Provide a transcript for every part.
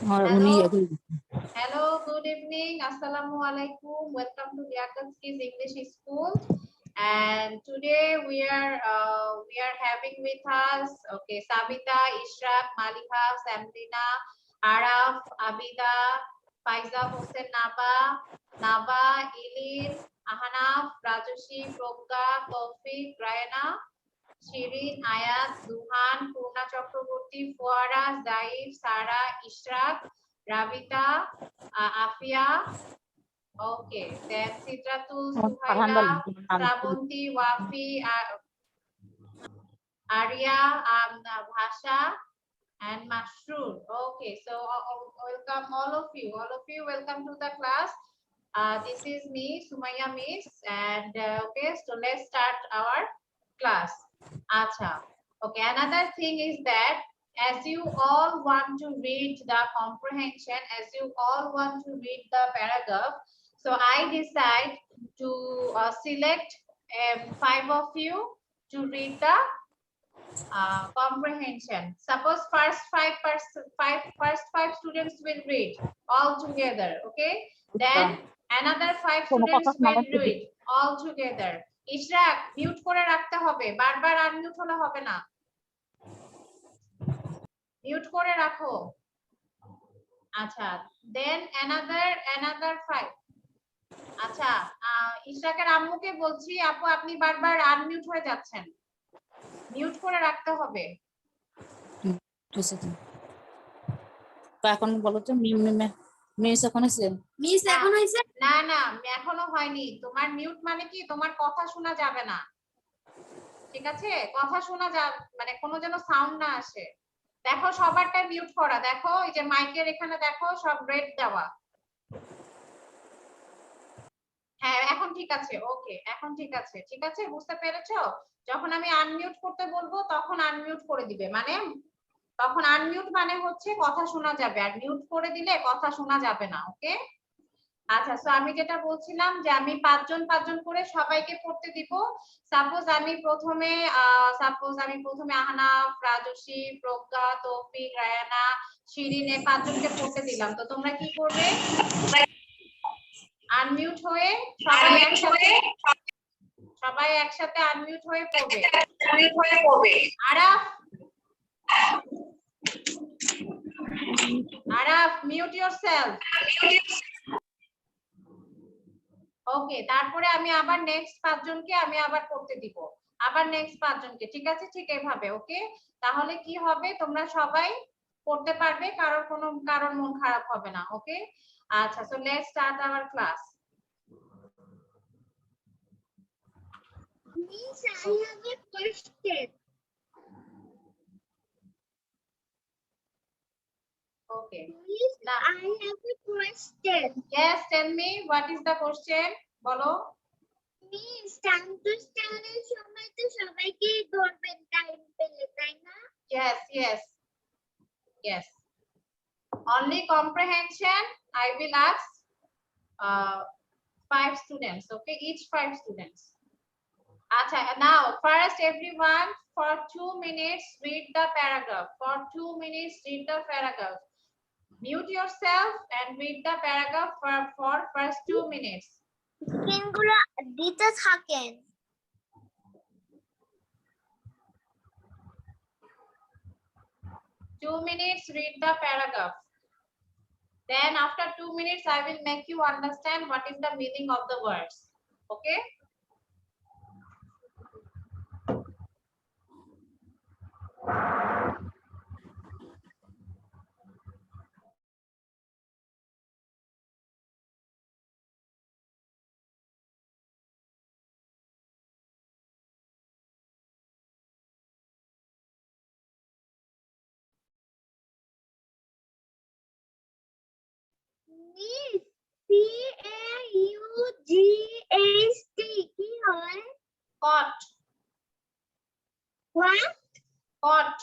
Hello, उन्हीं hello, good evening. Assalamu alaikum. Welcome to Liakansky's English School. And today we are having with us Sabita, Ishraq, Malika, Samrina, Araf, Abida, Faiza Hossein Naba, Ilin, Ahanaf, Rajoshi, Progga, Tawfiq, Rayana, Shirin, Ayat, Duhan, Purna Chakraborty, Fuara, Zaif, Sara, Ishraq, Rabita, Afia, okay, then Sidratul, Suhaila, Sravanti, Wafi, Arya, Bhasha, and Mashrur. Okay, so welcome all of you. Welcome to the class. This is me, Sumaya Miss, and okay, so let's start our class. Acha. Okay, another thing is that as you all want to read the comprehension, as you all want to read the paragraph, so I decide to select 5 of you to read the comprehension. Suppose first five students will read all together, okay? Then another 5 students will read all together. Ishraq, mute করে রাখতে হবে, বারবার unmute হলে হবে না, mute করে রাখো। আচ্ছা, then another 5. আচ্ছা, ইশরাকের আম্মুকে বলছি, আপু আপনি বারবার আনমিউট হয়ে যাচ্ছেন, মিউট করে রাখতে হবে। এখন বলো তো মিস এখন হয়েছে না না এখনো হয়নি। তোমার মিউট মানে কি, তোমার কথা শোনা যাবে না, ঠিক আছে? কথা শোনা মানে কোনো যেন সাউন্ড না আসে। দেখো সবারটা মিউট করা, দেখো এই যে মাইকের এখানে দেখো সব রেড দেওয়া। হ্যাঁ এখন ঠিক আছে, ওকে এখন ঠিক আছে, ঠিক আছে বুঝতে পেরেছো? যখন আমি আনমিউট করতে বলবো তখন আনমিউট করে দিবে, মানে তখন আনমিউট মানে হচ্ছে কথা শোনা যাবে, আর মিউট করে দিলে কথা শোনা যাবে না, ওকে? আচ্ছা, সো আমি যেটা বলছিলাম যে আমি পাঁচজন করে সবাইকে পড়তে দিব। সাপোজ আমি প্রথমে আহনাফ, রাজশী, প্রজ্ঞা, তৌফিক, রায়ানা, শিরিন এই 5 জনকে পড়তে দিলাম। তো তোমরা কি করবে? আনমিউট হয়ে সবাই একসাথে আনমিউট হয়ে পড়বে। Araf mute yourself. ওকে, তারপরে আমি আবার নেক্সট 5 জনকে আমি আবার পড়তে দিব, আবার নেক্সট 5 জনকে, ঠিক আছে? ঠিক এইভাবে, ওকে? তাহলে কি হবে, তোমরা সবাই পড়তে পারবে, কারোর মন খারাপ হবে না, ওকে? আচ্ছা, so let's start our class. Miss, I have a question. Okay. Miss, I have a question. Yes, tell me what is the question? বলো। Miss, Santosh channel সময় তো সবাইকে ধরবেন টাইম পেলে, তাই না? Yes. Only comprehension I will ask 5 students, okay? Each 5 students. Acha, now first everyone for 2 minutes read the paragraph. For 2 minutes read the paragraph. Mute yourself and read the paragraph for first 2 minutes. স্ক্রিনগুলো দিতে থাকেন। 2 minutes read the paragraph. Then after 2 minutes I will make you understand what is the meaning of the words, okay? Miss, CAUGHT কি হয়? Caught. What? Caught.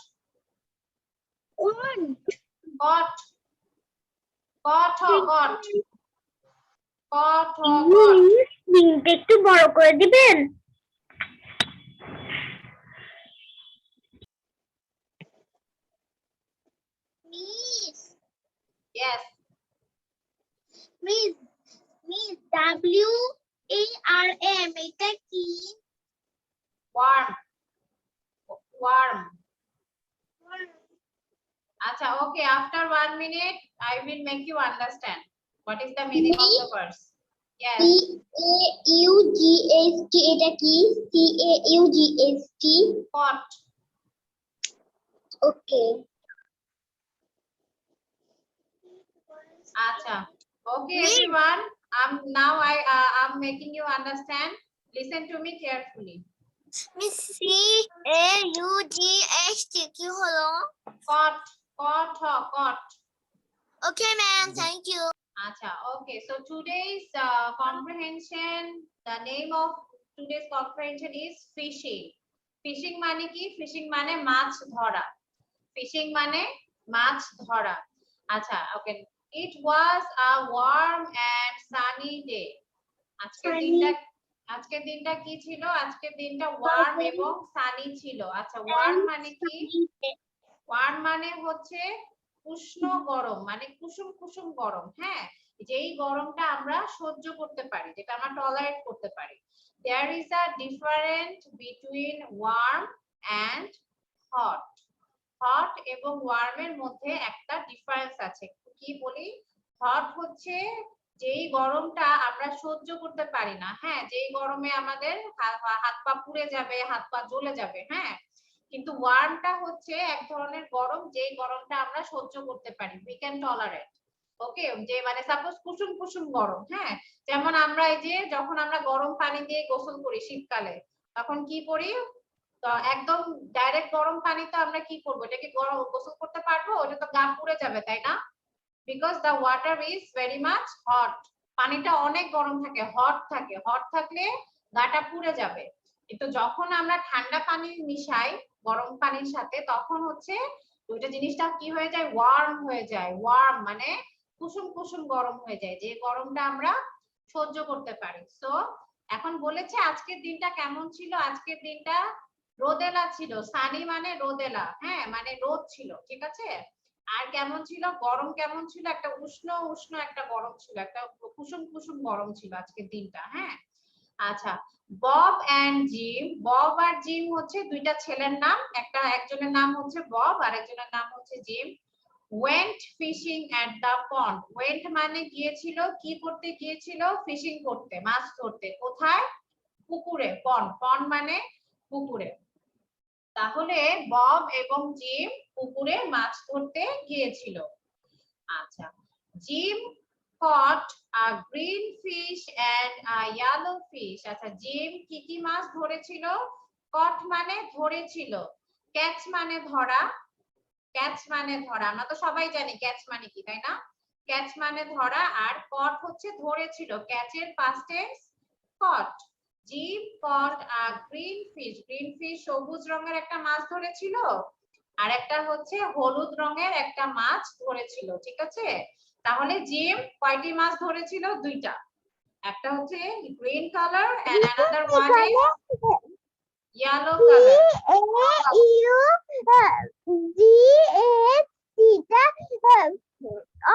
On. Caught. Caught. লিংকটা একটু বড় করে দিবেন। Miss, Yes. Miss WARM এটা কি? Warm. Warm. Acha, okay, after 1 minute, I will make you understand what is the meaning of the verse. Yes. CAUGST এটা কি? CAUGST Caught. Okay. Acha. Okay, Miss. everyone. Now I'm making you understand. Listen to me carefully. Miss CAUGST কি হলো? Caught. Caught. Okay ma'am, thank you. Acha, okay. So today's comprehension, the name of today's comprehension is fishing. Fishing মানে কি? Fishing মানে মাছ ধরা। Fishing মানে মাছ ধরা। আচ্ছা, okay. It was a warm and sunny day. আজকের দিনটা কি ছিল? আজকের দিনটা warm এবং sunny ছিল। আচ্ছা, warm মানে কি? ওয়ার্ম মানে হচ্ছে উষ্ণ গরম, মানে কুসুম কুসুম গরম। হ্যাঁ, যেই গরমটা আমরা সহ্য করতে পারি, যেটা আমরা টলারেট করতে পারি। There is a difference between warm and hot. Hot এবং ওয়ার্ম এর মধ্যে একটা ডিফারেন্স আছে। কি বলি? হট হচ্ছে যেই গরমটা আমরা সহ্য করতে পারি না। হ্যাঁ, যেই গরমে আমাদের হাত পা পুড়ে যাবে, হাত পা জ্বলে যাবে। হ্যাঁ, কিন্তু ওয়ার্মটা হচ্ছে এক ধরনের গরম, যেই গরমটা আমরা সহ্য করতে পারি, উই ক্যান টলারেট। ওকে, যে মানে সাপোজ কুসুম কুসুম গরম। হ্যাঁ, যেমন আমরা এই যে যখন আমরা গরম পানি দিয়ে গোসল করি শীতকালে, তখন কি করি? তো একদম ডাইরেক্ট গরম পানি তো আমরা কি করব? এটাকে গরম গোসল করতে পারবো? ওটা তো গা পুড়ে যাবে, তাই না? Because the water is very much hot. পানিটা অনেক গরম থাকে, হট থাকে। হট থাকলে গাটা পুড়ে যাবে। কিন্তু যখন আমরা ঠান্ডা পানি মিশাই গরম পানির সাথে, তখন হচ্ছে ওইটা জিনিসটা কি হয়ে যায়? ওয়ার্ম হয়ে যায়। ওয়ার্ম মানে কুসুম কুসুম গরম হয়ে যায়, যে গরমটা আমরা সহ্য করতে পারি। সো এখন বলেছে আজকের দিনটা কেমন ছিল? আজকের দিনটা রোদেলা ছিল। সানি মানে রোদেলা। হ্যাঁ, মানে রোদ ছিল। ঠিক আছে? আর কেমন ছিল? গরম কেমন ছিল? একটা উষ্ণ উষ্ণ একটা গরম ছিল, একটা কুসুম কুসুম গরম ছিল আজকের দিনটা। হ্যাঁ, আচ্ছা। বব এন্ড জিম, বব আর জিম হচ্ছে দুইটা ছেলের নাম। একজনের নাম হচ্ছে বব আর একজনের নাম হচ্ছে gym. went fishing at the pond. went মানে গিয়েছিল, কি করতে গিয়েছিল? ফিশিং করতে, মাছ ধরতে। কোথায়? পুকুরে। পন্ড, পন্ড মানে পুকুরে। তাহলে বব এবং জিম পুকুরে মাছ ধরতে গিয়েছিল। আচ্ছা, gym caught a green fish and a yellow fish. আচ্ছা, জিম কি কি মাছ ধরেছিল? caught মানে ধরেছিল, ক্যাচ মানে ধরা। ক্যাচ মানে ধরা, আমরা তো সবাই জানি ক্যাচ মানে কি, তাই না? ক্যাচ মানে ধরা, আর caught হচ্ছে ধরেছিল, ক্যাচের past tense caught. Jim caught a green fish. Green fish সবুজ রঙের একটা মাছ ধরেছিল, আর একটা হচ্ছে হলুদ রঙের একটা মাছ ধরেছিল। ঠিক আছে? তাহলে জিম কয়টি মাছ ধরেছিল? দুইটা। একটা হচ্ছে green colour and another one is yellow color.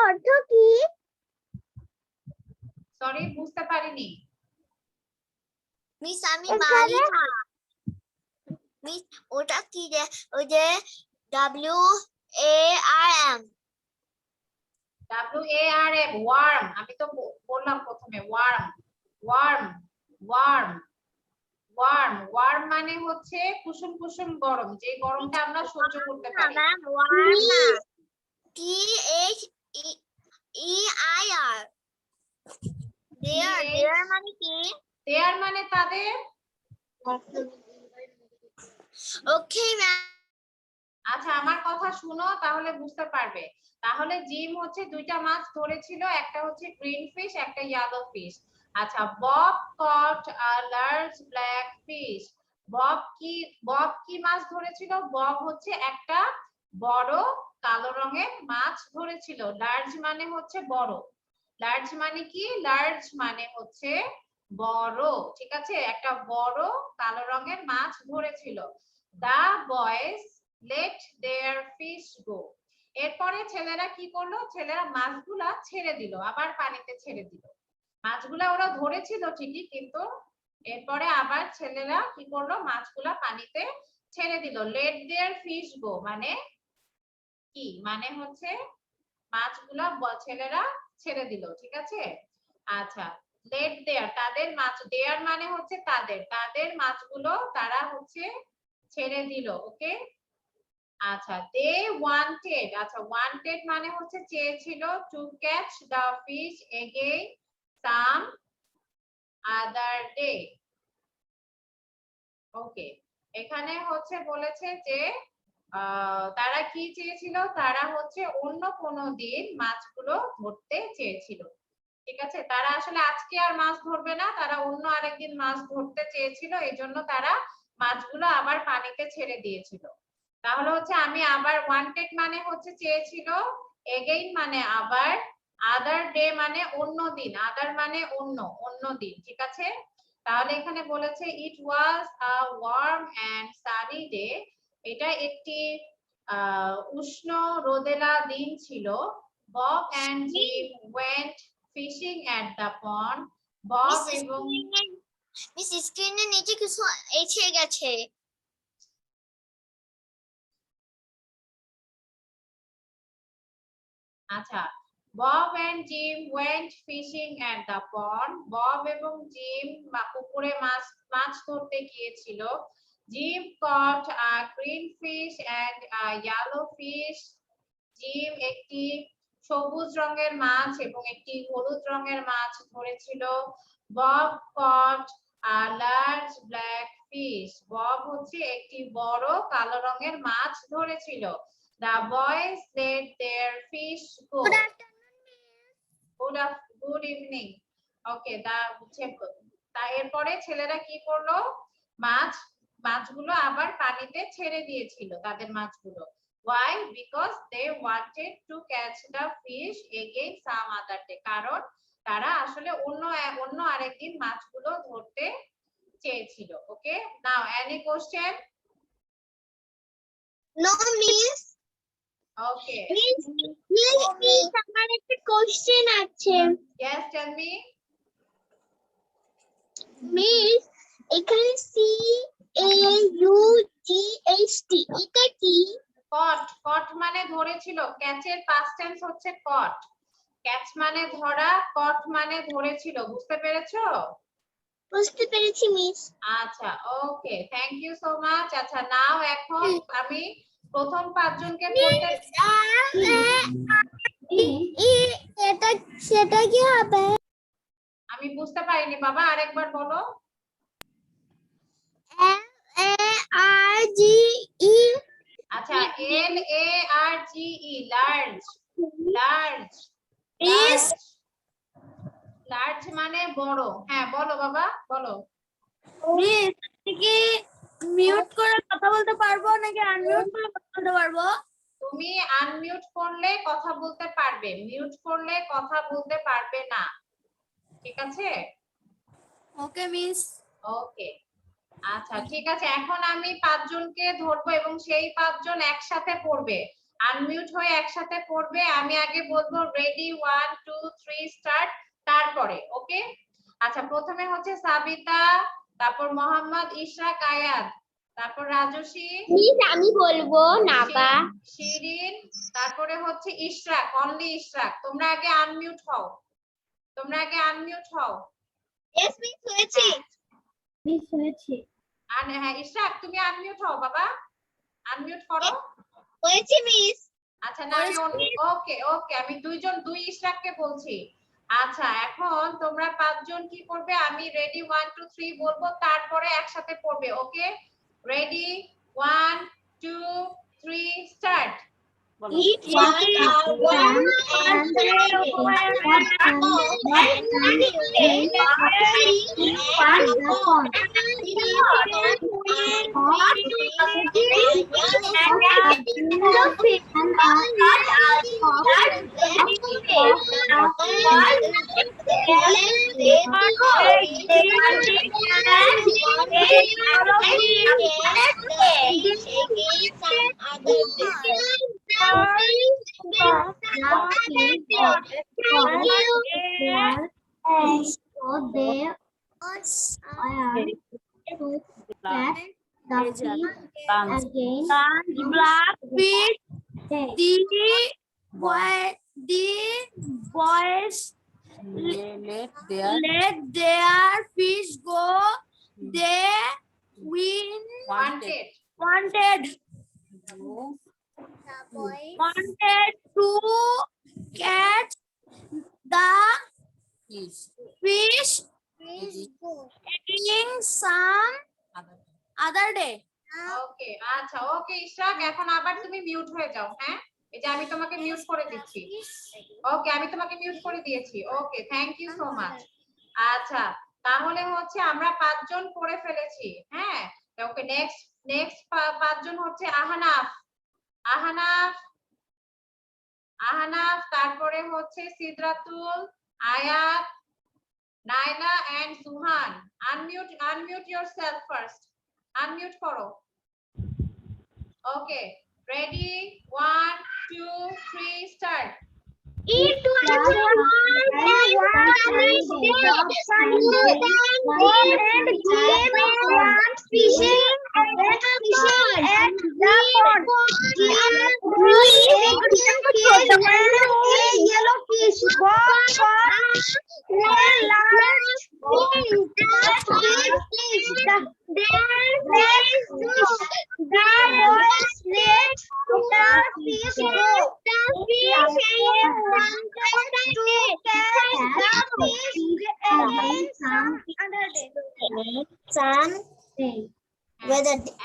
অর্থ কি? সরি, বুঝতে পারিনি। মিস আমি মারিনা। মিস ওটা কি রে? ওই যে WARM। WARM, worm. আমি তো বললাম প্রথমে warm. Warm warm warm warm মানে হচ্ছে কুসুম কুসুম গরম, যে গরমটা আমরা সহ্য করতে পারি। ম্যাম ওয়ার্ম না, THEIR। দেয়ার মানে কি? দেয়ার মানে তাদের। Okay ma'am. আচ্ছা, আমার কথা শুনো, তাহলে বুঝতে পারবে। তাহলে জিম হচ্ছে দুইটা মাছ ধরেছিল, একটা হচ্ছে গ্রিন ফিশ, একটা ইয়েলো ফিশ। আচ্ছা, Bob caught a large black fish. Bob কি মাছ ধরেছিল? বব হচ্ছে একটা বড় কালো রঙের মাছ ধরেছিল। লার্জ মানে হচ্ছে বড়। লার্জ মানে কি? লার্জ মানে হচ্ছে বড়। ঠিক আছে? একটা বড় কালো রঙের মাছ ধরেছিল। The boys let their fish go. এরপরে ছেলেরা কি করলো, ছেলেরা মাছগুলা ছেড়ে দিল, আবার পানিতে ছেড়ে দিল। মাছগুলা ওরা ধরেছিল ঠিকই, কিন্তু এরপরে আবার ছেলেরা কি করলো, মাছগুলা পানিতে ছেড়ে দিল। লেট দেয়ার ফিশ গো মানে কি, মানে হচ্ছে মাছগুলা ছেলেরা ছেড়ে দিল, ঠিক আছে। আচ্ছা, লেট দেয়ার তাদের মাছ, দেয়ার মানে হচ্ছে তাদের, তাদের মাছগুলো তারা হচ্ছে ছেড়ে দিল। ওকে, আচ্ছা, দে ওয়ান্টেড, আচ্ছা ওয়ান্টেড মানে হচ্ছে চেয়েছিল, to catch the fish again some other day. Okay, এখানে হচ্ছে বলেছে যে তারা কি চেয়েছিল, তারা হচ্ছে অন্য কোনো দিন মাছগুলো ধরতে চেয়েছিল, ঠিক আছে। তারা আসলে আজকে আর মাছ ধরবে না, তারা অন্য আরেকদিন মাছ ধরতে চেয়েছিল, এই জন্য তারা মাছগুলো আবার পানিতে ছেড়ে দিয়েছিল। তাহলে হচ্ছে আমি আবার, ওয়ান্টেড মানে হচ্ছে চেয়েছিল, এগেইন মানে আবার, আদার ডে মানে অন্য দিন, আদার মানে অন্য, অন্য দিন, ঠিক আছে। তাহলে এখানে বলেছে it was a warm and sunny day, এটা একটি উষ্ণ রোদেলা দিন ছিল। Bob and Jim went fishing at the pond, Bob এবং মিস স্ক্রিনের নিচে কিছু এসে গেছে। আচ্ছা, Bob and Jim went fishing at the pond, Bob এবং জিম পুকুরে মাছ ধরতে গিয়েছিল। Jim caught a green fish and a yellow fish, Jim একটি সবুজ রঙের মাছ এবং একটি হলুদ রঙের মাছ ধরেছিল। Bob caught a large black fish, Bob হচ্ছে একটি বড় কালো রঙের মাছ ধরেছিল। The boys let their fish go. Good evening. Okay, এরপরে ছেলেরা কি করলো, মাছগুলো আবার পানিতে ছেড়ে দিয়েছিল, তাদের মাছগুলো। Why? Because they wanted to catch the fish again some other day. কারণ তারা আসলে অন্য আরেকদিন মাছগুলো ধরতে চেয়েছিল। ওকে, নাও any question? No, miss. Okay. Miss, আমার একটা কোশ্চেন আছে। Yes, tell me. মিস, এখানে CAUGHT এটা কি? কট, কট মানে ধরেছিল, ক্যাচের পাস্ট টেন্স হচ্ছে কট। ক্যাচ মানে ধরা, কট মানে ধরেছিল, বুঝতে পেরেছো? বুঝতে পেরেছি মিস। আচ্ছা, okay, thank you so much. আচ্ছা, নাও এখন আমি প্রথম পাঁচজনকে পড়তে, এটা সেটা কি হবে? আমি বুঝতে পারিনি বাবা, আরেকবার বলো। LARGE। আচ্ছা, LARGE, large, large, miss, large মানে বড়। হ্যাঁ বলো বাবা, বলো। মিস কি মিউট করে কথা বলতে পারবো নাকি আনমিউট করে কথা বলতে পারবো? তুমি আনমিউট করলে কথা বলতে পারবে, মিউট করলে কথা বলতে পারবে না, ঠিক আছে? ওকে মিস। ওকে, আচ্ছা ঠিক আছে। এখন আমি পাঁচজনকে ধরবো এবং সেই পাঁচজন একসাথে পড়বে, আনমিউট হয়ে একসাথে পড়বে। আমি আগে বলবো রেডি, 1 2 3 স্টার্ট, তারপরে ওকে। আচ্ছা, প্রথমে হচ্ছে সাবিতা, তারপর মোহাম্মদ ইশরাক আয়াত, তারপর রাজশী, মিস আমি বলবো না বা শিরিন, তারপরে হচ্ছে ইশরাক, অনলি ইশরাক। তোমরা আগে আনমিউট হও, তোমরা আগে আনমিউট হও। यस মিস হয়েছে। মিস হয়েছে। হ্যাঁ ইশরাক, তুমি আনমিউট হও বাবা, আনমিউট করো। হয়েছে মিস। আচ্ছা, না আমি ওকে ওকে, আমি দুই ইশরাককে বলছি। আচ্ছা, এখন তোমরা পাঁচজন কি করবে, আমি রেডি 1 2 3 বলবো, তারপরে একসাথে পড়বে। Okay, ready 1 2 3 start. It was a warm and sunny day. So they are to catch the fish again. Blackfish. They The boys let their fish go. They win wanted to catch the fish again some other day. ওকে আচ্ছা ওকে ইশরাক এখন আবার তুমি mute হয়ে যাও হ্যাঁ এই যে আমি তোমাকে মিউট করে দিচ্ছি ওকে আমি তোমাকে মিউট করে দিয়েছি okay thank you so much আচ্ছা তাহলে হচ্ছে আমরা পাঁচজন পড়ে ফেলেছি হ্যাঁ ওকে নেক্সট পাঁচজন হচ্ছে আহনাফ আহনাফ আহনাফ তারপরে হচ্ছে সিদরাতুল আয়াত নাইলা এন্ড সুহান আনমিউট yourself first unmute করো okay ready 1 2 3 start It was one fishing at the yellow fish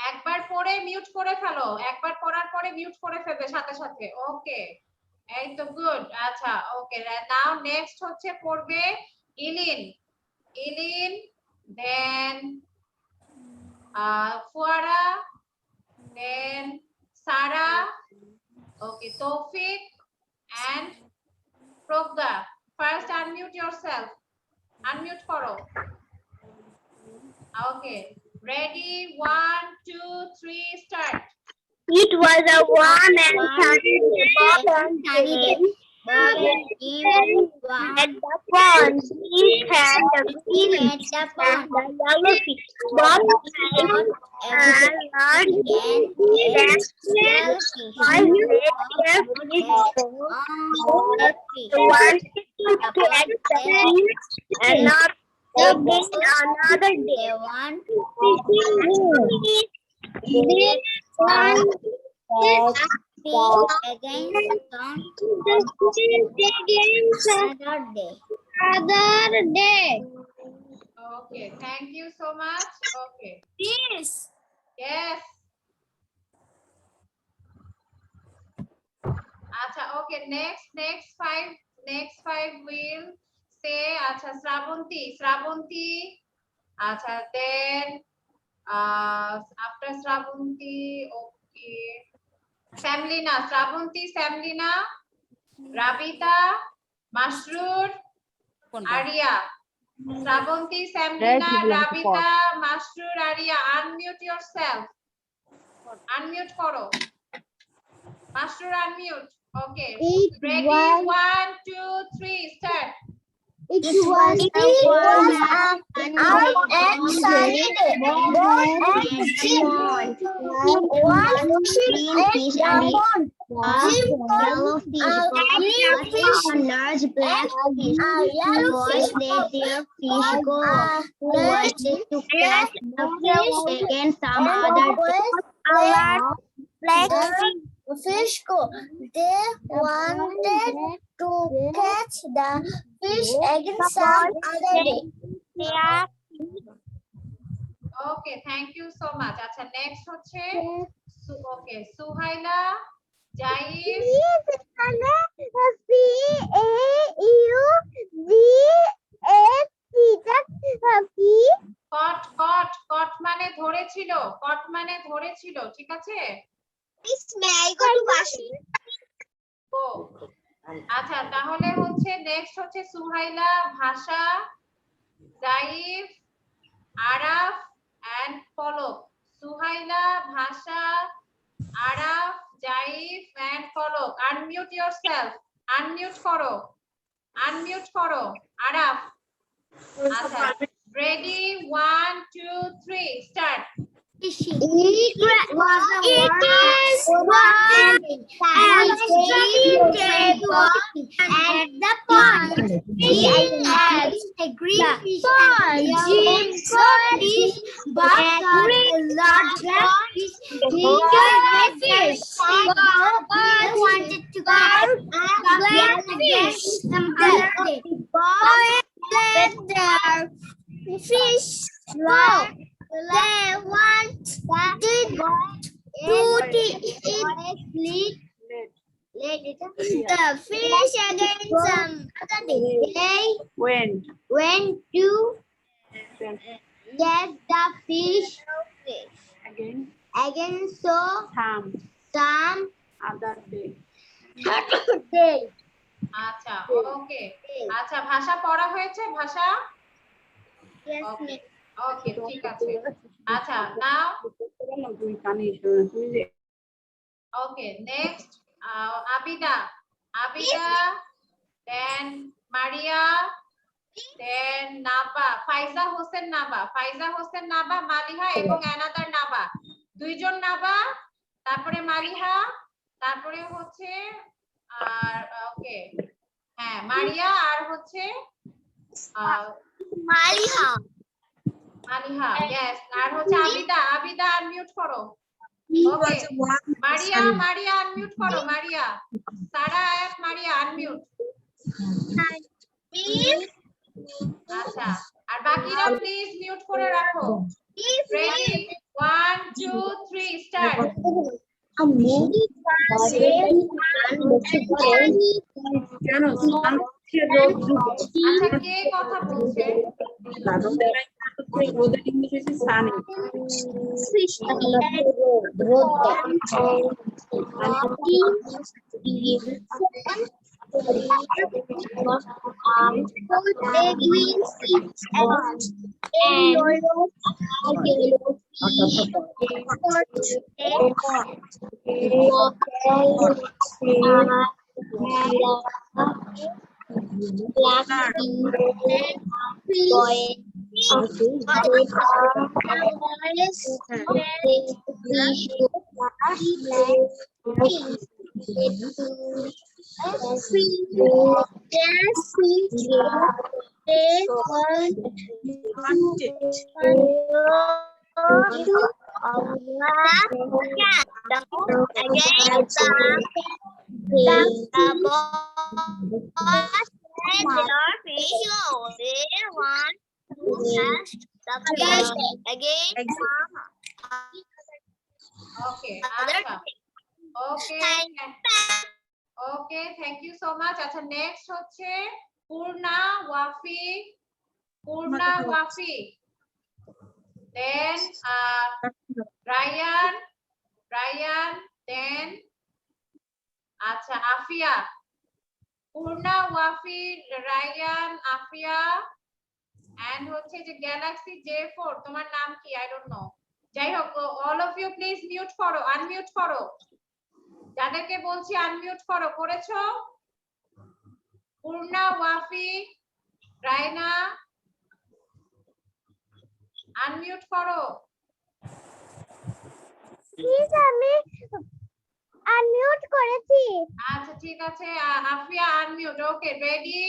একবার পরে মিউট করে ফেলো একবার পড়ার পরে মিউট করে ফেলবে সাথে সাথে ওকে এই তো গুড আচ্ছা ওকে নাও নেক্সট হচ্ছে পড়বে ইলিন দেন ফুয়ারা দেন Sara okay Taufiq and Pragya first unmute yourself unmute করো okay ready 1 2 3 start It was a warm and sunny day. At the pond, fish had the fish and the yellow fish. Bob and large wanted to catch the fish and not again another day. Other day. Okay, thank you so much. Okay, This yes. Acha, okay, next five will say, acha, Sravanti, acha, then, after Sravanti, okay, Samlina, Rabita, Masroor, Arya. Sravanti, Samlina, Rabita, Masroor, Arya. Unmute yourself. Unmute koro. Masroor, unmute. Okay. Ready? 1, 2, 3, start. It was a sunny day. Yellow fish, large black fish. Boys let their fish go. Wanted to catch the fish again some other day. Black fish go. They wanted to catch the fish again some other day. Okay, thank you so much. Acha, next hoche. Okay, Suhaila, Jaif. কট মানে ধরেছিল ঠিক আছে আচ্ছা তাহলে হচ্ছে next হচ্ছে সুহাইলা ভাষা জাইফ Araf and Palak Suhaila Bhasha Araf Zaif and Palak unmute yourself Unmute করো, unmute করো, আরাফ। আচ্ছা, ready, 1, 2, 3, start. It is walking and at the pond. He has a green fish and a fish, but a large fish. He fish. He wanted to catch a black fish. The boy let their fish go. They want to eat the fish again some other day. They When? went to get the fish again so some Other day. day. আচ্ছা, okay. আচ্ছা, ভাষা পড়া হয়েছে, ভাষা? Yes, ওকে, ওকে, ঠিক আছে। আচ্ছা, নাও, okay, next, Abida, then Maria, then Naba, Faiza Hossein Naba, Maliha এবং another Naba, দুইজন নাবা, তারপরে মালিহা, তারপরে হচ্ছে আর ওকে, হ্যাঁ মারিয়া, আর হচ্ছে Maliha. মালিহা, yes, আর হচ্ছে আবিদা আনমিউট করো। ওকে, মারিয়া আনমিউট করো, মারিয়া, সারা আয়াত, মারিয়া আনমিউট। আচ্ছা, আর বাকিরা প্লিজ মিউট করে রাখো। Ready, 1, 2, 3, start. আচ্ছা, কে কথা বলছে? Okay, আচ্ছা, okay, thank you so much. আচ্ছা, নেক্সট হচ্ছে পূর্ণা ওয়াফি, দেন রায়ান, দেন আচ্ছা আফিয়া, পূর্ণা, ওয়াফি, রায়ান, আফিয়া, এন্ড হচ্ছে যে গ্যালাক্সি J4, তোমার নাম কি? I don't know. যাই হোক, all of you please mute করো, আনমিউট করো, যাদেরকে বলছি আনমিউট করো। করেছো? পূর্ণা, ওয়াফি, রায়না, আনমিউট করো। প্লিজ আমি আনমিউট করেছি। আচ্ছা, ঠিক আছে, Afia unmute. Okay, ready,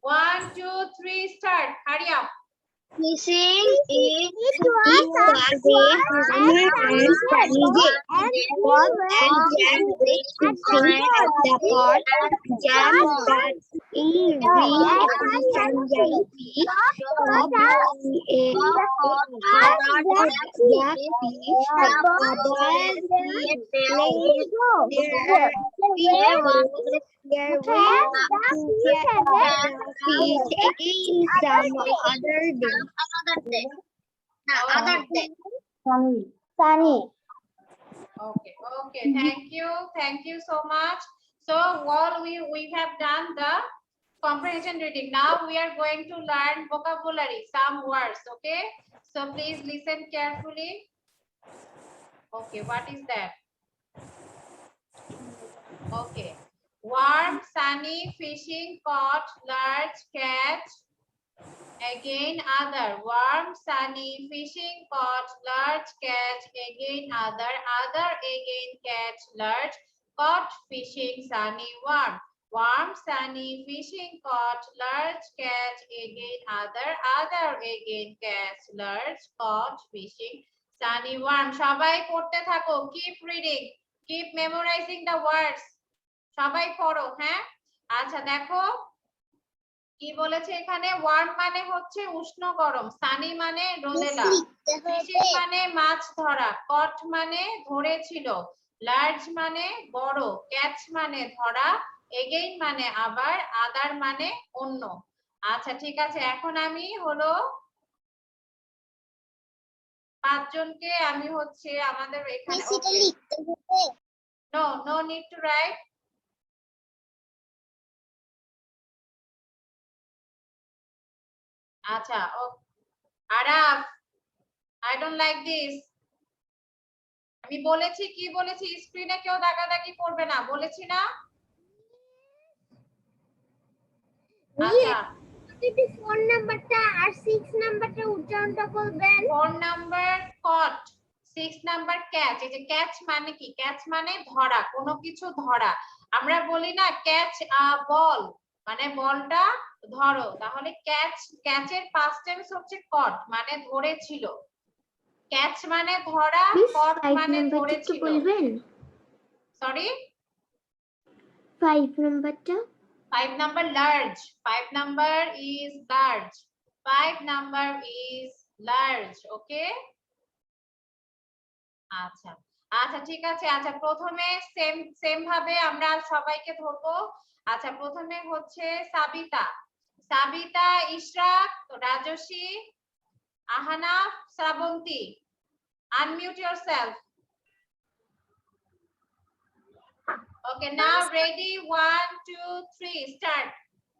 1, 2, 3, start. Hurry up. Missing it was Sunny. Okay, thank you so much. So while we have done the comprehension reading, now we are going to learn vocabulary, some words. Okay, so please listen carefully. Okay, what is that? Okay, worms, Sunny fishing caught large catch. Again other. Warm Sunny fishing caught large catch. Again other. Other again catch large. Caught fishing Sunny warm. Warm Sunny fishing caught large catch. Again other. Other again catch large. Caught fishing Sunny warm. সবাই পড়তে থাকো. Keep reading. Keep memorizing the words. সবাই পড়ো, হ্যাঁ? আচ্ছা দেখো কি বলেছে এখানে, ওয়ার্ম মানে হচ্ছে উষ্ণ গরম, সানি মানে রোদেলা, ফিশিং মানে মাছ ধরা, কট মানে ধরেছিল, লার্জ মানে বড়, ক্যাচ মানে ধরা, এগেইন মানে আবার, আদার মানে অন্য। আচ্ছা ঠিক আছে, এখন আমি হলো 5 জনকে আমি হচ্ছে আমাদের এখানে নো নিড টু রাইট। আচ্ছা Araf, I don't like this. আমি বলেছি কি বলেছি, স্ক্রিনে কেউ দাগাদাগি করবে না, বলেছি না? আচ্ছা যদি 4 নাম্বারটা আর 6 নাম্বারটা উচ্চারণটা বলবেন। 4 নাম্বার কট, 6 নাম্বার ক্যাচ। এই যে ক্যাচ মানে কি? ক্যাচ মানে ধরা, কোনো কিছু ধরা। আমরা বলি না ক্যাচ আ বল, মানে বলটা ধরো, তাহলে ক্যাচ, ক্যাচের পাস্ট টেন্স হচ্ছে কট, মানে ধরেছিল। ক্যাচ মানে ধরা, কট মানে ধরেছিল। বলবেন সরি 5 নাম্বারটা। 5 number large. 5 number is large. 5 number is large. Okay? আচ্ছা আচ্ছা ঠিক আছে। আচ্ছা প্রথমে সেম ভাবে আমরা সবাইকে ধরবো। আচ্ছা প্রথমে হচ্ছে Sabita, Sabita, Ishraq, Rajasvi, Ahanaf, Srabanti. Unmute yourself. Okay, now ready? 1, 2, 3, start.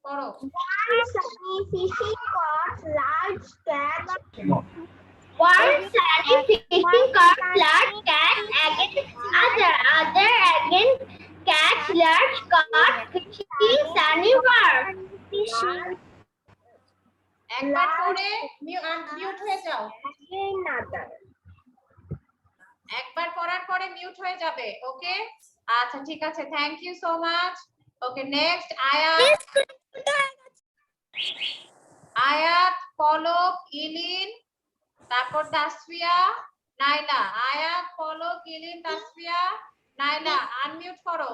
Poro. One sunny fishing caught large catch. One sunny fishing caught large catch. Again other again catch large caught fishing sunny worm. একবার পড়ে মিউট হয়ে যাও। Again other. একবার পড়ার পরে mute হয়ে যাবে, ওকে? আচ্ছা ঠিক আছে, thank you so much. Okay next Ayat, Ayat, Palak, Ilin, তারপর তাসফিয়া, নাইলা। আয়াত, পলক, ইলিন, তাসফিয়া, নাইলা। আনমিউট করো।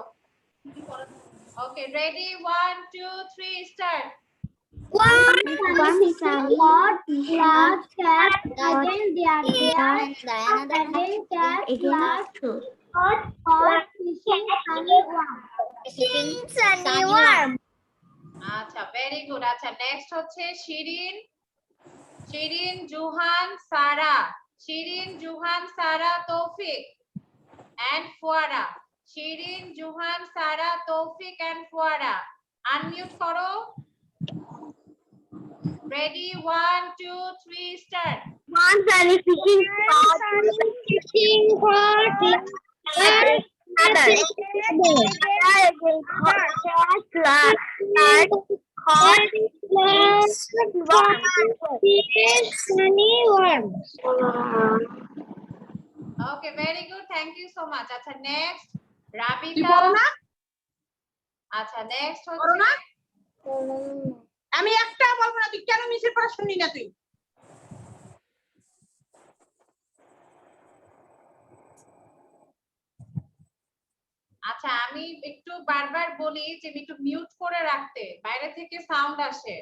Okay ready, 1, 2, 3 start. One sunny caught large catch. Again again catch large caught fishing sunny worm. Fishing sunny worm. আচ্ছা ভেরি গুড। আচ্ছা নেক্সট হচ্ছে Shirin, Shirin, Juhan, Sara, Shirin, Juhan, Sara, Taufiq and Fuara. Shirin, Juhan, Sara, Taufiq and Fuara. Unmute করো। Ready 1, 2, 3 start. One sunny fishing caught okay very good, thank you so much. আচ্ছা next Rabika. আচ্ছা next হচ্ছে, আমি একটা বলবো না, তুই কেন মিসের পড়া শুনলি না তুই? আচ্ছা আমি একটু বারবার বলি যে একটু মিউট করে রাখতে, বাইরে থেকে সাউন্ড আসে।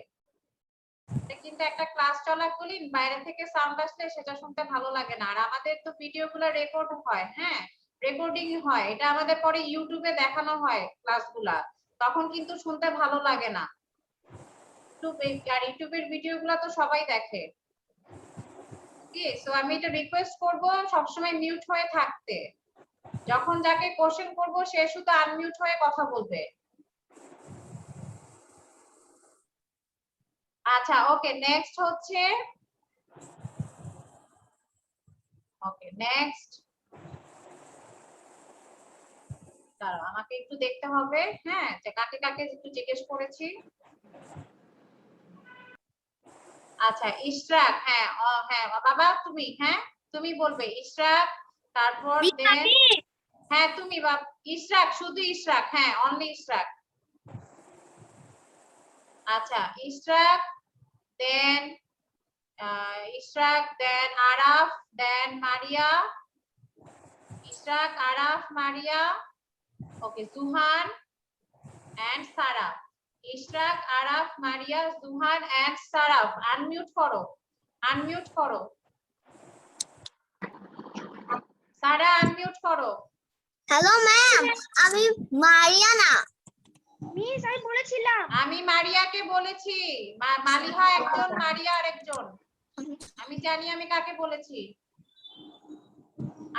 এটা কিন্তু একটা ক্লাস চলাকালীন বাইরে থেকে সাউন্ড আসলে সেটা শুনতে ভালো লাগে না। আর আমাদের তো ভিডিওগুলো রেকর্ড হয়, হ্যাঁ রেকর্ডিং হয়, এটা আমাদের পরে ইউটিউবে দেখানো হয় ক্লাসগুলা, তখন কিন্তু শুনতে ভালো লাগে না। আর ইউটিউবের ভিডিওগুলো তো সবাই দেখে। ওকে সো আমি এটা রিকোয়েস্ট করব সবসময় মিউট হয়ে থাকতে, যখন যাকে কোশ্চেন করব সে শুধু আনমিউট হয়ে কথা বলবে। আচ্ছা ওকে নেক্সট হচ্ছে, ওকে নেক্সট দাঁড়াও আমাকে একটু দেখতে হবে, হ্যাঁ, যে কাকে কাকে একটু জিজ্ঞেস করেছি। আচ্ছা ইশরাক, হ্যাঁ হ্যাঁ বাবা তুমি, হ্যাঁ তুমি বলবে ইশরাক, তারপর দেন হ্যাঁ তুমি ইশরাক, শুধু ইশরাক, হ্যাঁ অনলি ইশরাক। আচ্ছা Ishraq, then Ishraq, then Araf, then Maria, Ishraq, Araf, Maria, okay, Juhan and Saraf. Ishraq, Araf, Maria, Juhan and Saraf. Unmute করো, আনমিউট করো, সারা আনমিউট করো। হ্যালো ম্যাম, আমি মারিয়ানা। মিস আমি বলেছিলাম। আমি মারিয়াকে বলেছি, মালিহা একজন, মারিয়া আরেকজন। আমি জানি আমি কাকে বলেছি।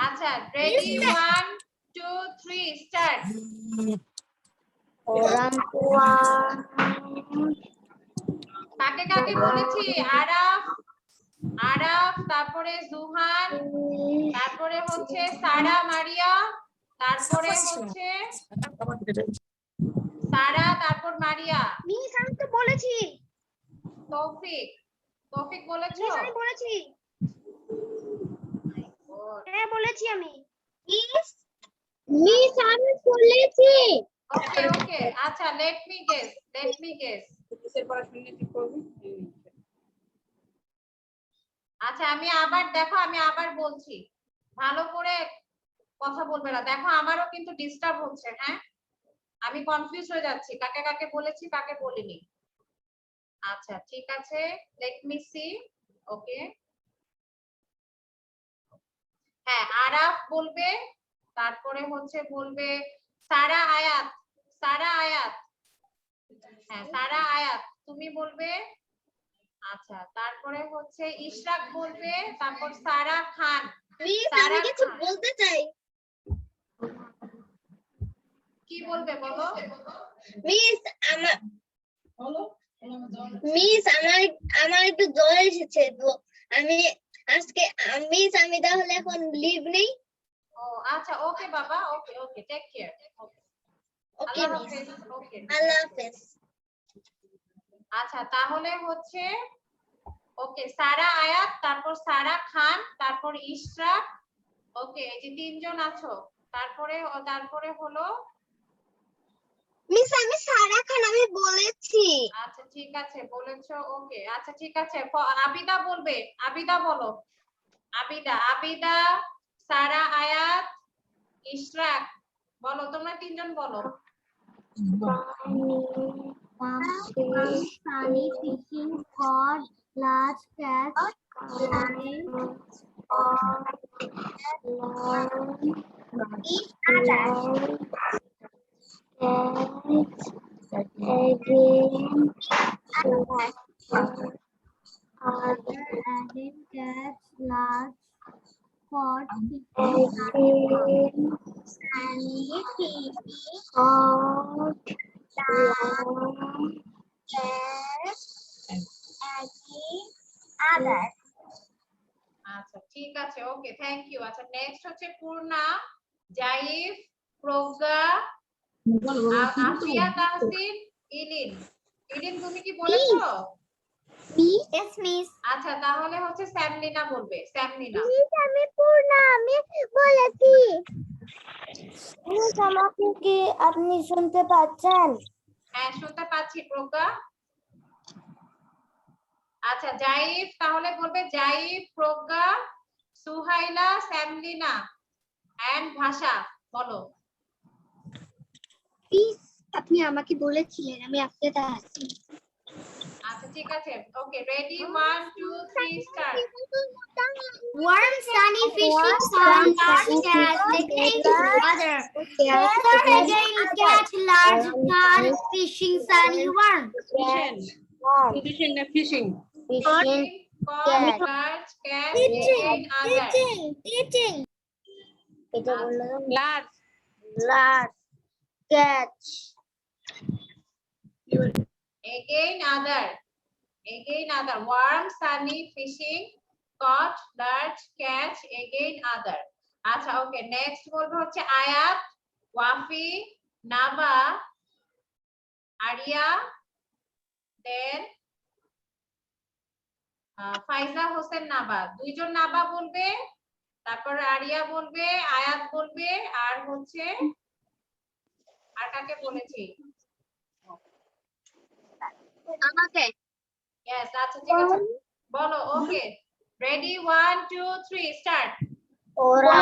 আচ্ছা রেডি, 1 2 3 স্টার্ট। কাকে কাকে বলেছি? আরাফ, আরাফ, তারপরে জুহান, তারপরে হচ্ছে সারা, মারিয়া, তারপরে হচ্ছে সারা, তারপর মারিয়া। মিস আমি তো বলেছি। তৌফিক, তৌফিক বলেছো? মিস আমি বলেছি। হ্যাঁ বলেছি আমি। মিস মিস আমি বলেছি। ওকে ওকে, আচ্ছা let me guess, let me guess. নিচের পড়াশোনা ঠিক করবি। আচ্ছা আমি আবার দেখো, আমি আবার বলছি, ভালো করে কথা বলবে না, দেখো আমারও কিন্তু ডিস্টার্ব হচ্ছে, হ্যাঁ আমি কনফিউজ হয়ে যাচ্ছি কাকে কাকে বলেছি কাকে বলিনি। আচ্ছা ঠিক আছে, লেট মি সি। ওকে হ্যাঁ আরাফ বলবে, তারপরে হচ্ছে বলবে সারা আয়াত, সারা আয়াত, হ্যাঁ সারা আয়াত তুমি বলবে। আচ্ছা তারপরে হচ্ছে ইশরাক বলবে, তারপর সারা খান। মিস আমি সারা কিছু খান। বলতে চাই। কি বলবে বলো? মিস আমার বলো। মিস আমার আমার একটু জ্বর এসেছে তো আমি আজকে মিস আমি তাহলে এখন লিভ নেই। ও আচ্ছা ওকে বাবা, ওকে ওকে, টেক কেয়ার। ওকে ওকে আল্লাহ মিস, হাফেজ। ওকে আল্লাহ হাফেজ। আচ্ছা তাহলে হচ্ছে ওকে সারা আয়াত, তারপর সারা খান, তারপর ইশরাক। ওকে এই যে তিনজন আছো, তারপরে তারপরে হলো মিস আমি সারা খান আমি বলেছি। আচ্ছা ঠিক আছে বলেছো, ওকে আচ্ছা ঠিক আছে। আবিদা বলবে, আবিদা বলো, আবিদা, আবিদা, সারা আয়াত, ইশরাক, বলো তোমরা তিনজন বলো। Sunny fishing caught large catch again catch large caught fishing Sunny fishing caught other. আচ্ছা ঠিক আছে, ওকে থ্যাংক ইউ। আচ্ছা নেক্সট হচ্ছে পূর্ণা, জাইফ, প্রজ্ঞা, আফিয়া, তাহসিন, ইলিন। ইলিন তুমি কি বলেছো? Yes, miss. আচ্ছা তাহলে হচ্ছে স্যামলিনা বলবে, স্যামলিনা। আমি পূর্ণা আমি বলেছি। মিস আমাকে কি আপনি শুনতে পাচ্ছেন? হ্যাঁ শুনতে পাচ্ছি প্রজ্ঞা। আচ্ছা জাইফ তাহলে বলবে জাইফ, প্রজ্ঞা, সুহাইলা, স্যামলিনা এন্ড ভাষা, বলো। প্লিজ আপনি আমাকে বলেছিলেন আমি আপনাকে আসছি। আচ্ছা ঠিক আছে, ওকে ready 1 2 3 start. Warm sunny fishing pond large catch again other. Again catch large catch fishing sunny worm. Fishing না fishing. Fishing Caught large catch again other. eating. এটা বললো large. large catch. Again other. Again other. Warm sunny fishing caught large catch again other. আচ্ছা okay next বলবো হচ্ছে আয়াত, Wafi, Naba, Arya, then ফাইজা হোসেন নাবা, দুইজন নাবা বলবে, তারপর আরিয়া বলবে, আয়াত বলবে, আর হচ্ছে আর কাকে বলেছি? আমাকে यस, আচ্ছা ঠিক আছে, বলো। ওকে, রেডি, 1 2 3 স্টার্ট। ওরা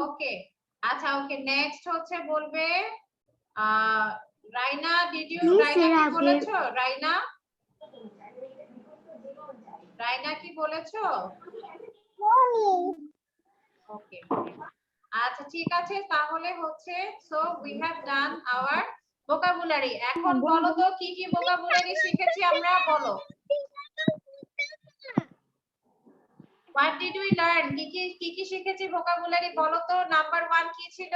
ওকে, আচ্ছা ওকে, নেক্সট হচ্ছে বলবে রাইনা। রাইনা কি বলেছো? রাইনা কি বলেছো? ওকে, আচ্ছা ঠিক আছে, তাহলে হচ্ছে so we have done our vocabulary. এখন বলো তো কি কি ভোকাবুলারি শিখেছি আমরা, বলো। What did we learn? কি কি শিখেছি ভোকাবুলারি, বলো তো। নাম্বার 1 কি ছিল?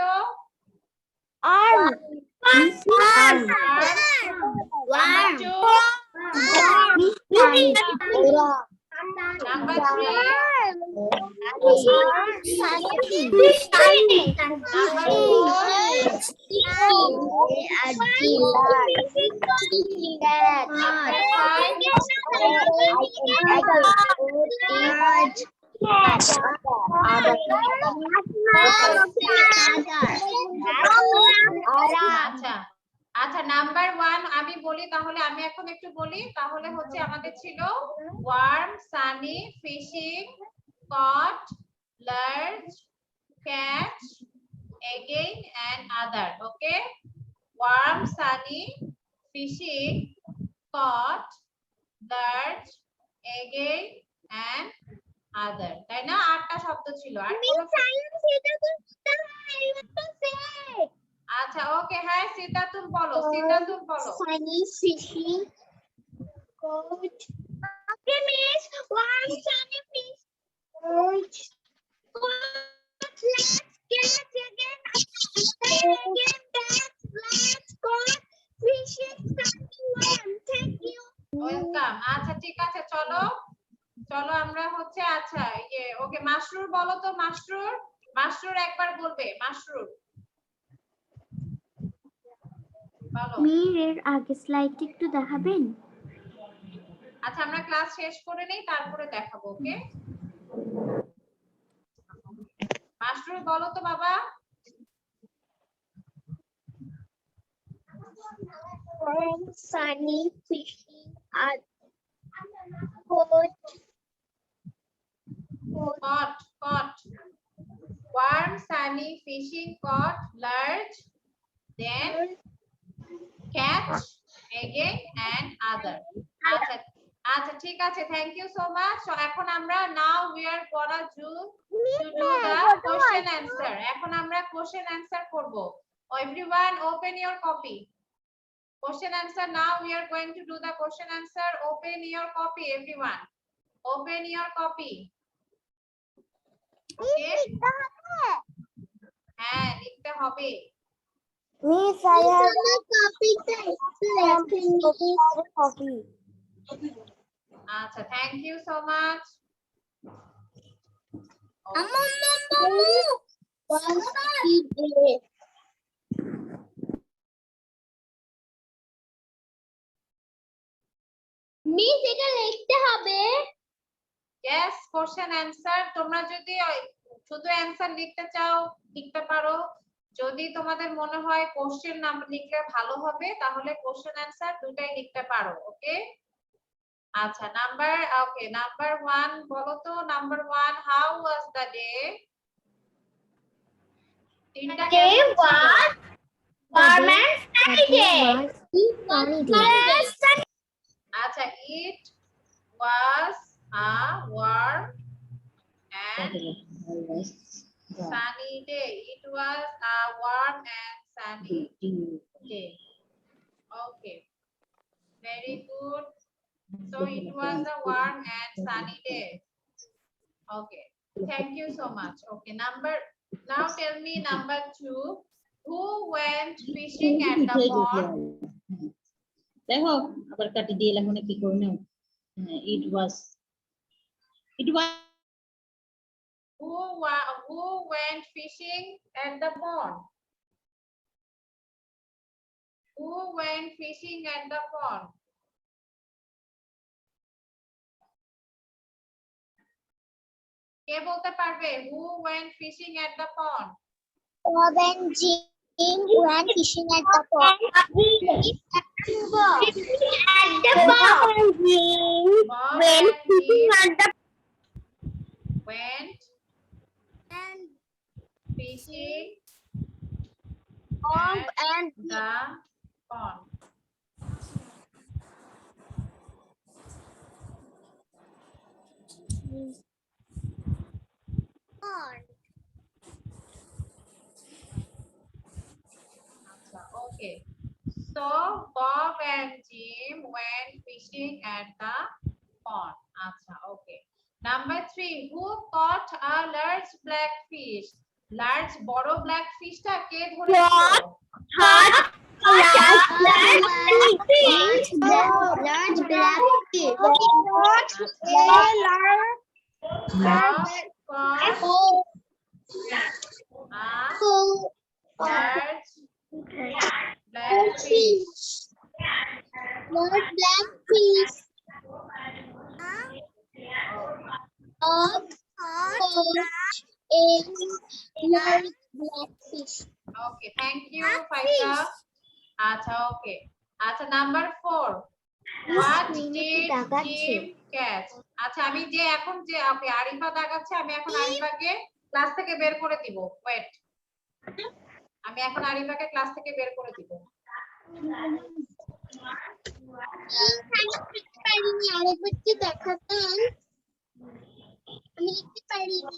Number 3 আচ্ছা আচ্ছা, নাম্বার 1 আমি বলি, তাহলে আমি এখন একটু বলি, তাহলে হচ্ছে আমাদের ছিল worm, sunny, fishing, caught, large, catch, again and other. Okay, worm, sunny, fishing, caught, large, again and other, তাই না? 8টা শব্দ ছিল। আর আচ্ছা ওকে, হ্যাঁ সিতাতুল বলো, সিতাতুল বলো। Sunny fishing coat. Okay, miss. One sunny fish coat. Let's get again. Let's go. Fishing sunny one. Thank you. Welcome. আচ্ছা ঠিক আছে, চলো চলো আমরা হচ্ছে, আচ্ছা ওকে, মাশরুর বলো তো। মাশরুর একবার বলবে, মাশরুর বলো। মেয়ের আগে স্লাইড একটু দেখাবেন? আচ্ছা আমরা ক্লাস শেষ করে নেই, তারপরে দেখাবো। ওকে, মাশরুর বলো তো বাবা। Sunny fishing coat. Caught. Warm, sunny, fishing, caught, large, then catch, again and other. আচ্ছা আচ্ছা ঠিক আছে, thank you so much. So এখন আমরা now we are gonna do the question answer. এখন আমরা question answer করব। Everyone open your copy. Question answer, now we are going to do the question answer. Open your copy everyone. Open your copy. Okay? হ্যাঁ লিখতে হবে। Miss, I have a copy. আচ্ছা, thank you so much. Miss, এটা লিখতে হবে? Yes, question answer তোমরা যদি শুধু অ্যানসার লিখতে চাও লিখতে পারো, যদি তোমাদের মনে হয় কোশ্চেন নাম লিখলে ভালো হবে তাহলে কোশ্চেন অ্যানসার দুটাই লিখতে পারো, ওকে? আচ্ছা, নাম্বার 1 বলো তো, number 1, how was the day? দিনটা কেমন ছিল? Warm and sunny day. আচ্ছা, it was a warm and sunny day. It was a warm and sunny day. Okay, very good. So it was a warm and sunny day. Okay, thank you so much. Okay, now tell me number 2. Who went fishing at the pond? দেখো আবার কাটি দিয়ে এখন কি করে নাও। ইট ওয়াজ Who went fishing at the pond? Who went fishing at the pond? কে বলতে পারবে? Who went fishing at the pond? Bob and Jim went fishing at the pond. Bob and Jim went fishing at the pond. Okay. So Bob and Jim went fishing at the pond. Acha, okay. Number 3, who caught a large black fish? Large boro black fish ta ke ধরেছিল? Large black fish. Large black fish. Large black fish. Of a large black fish. Okay, thank you, Faisal. Acha, okay. Acha, number 4. What did Jim catch? আচ্ছা, আমি যে এখন যে ওকে আরিফা দাগাচ্ছে, আমি এখন আরিফাকে class থেকে বের করে দিব। ওয়েট, আমি এখন আরিফাকে ক্লাস থেকে বের করে দিব। আমি লিখতে পারিনি।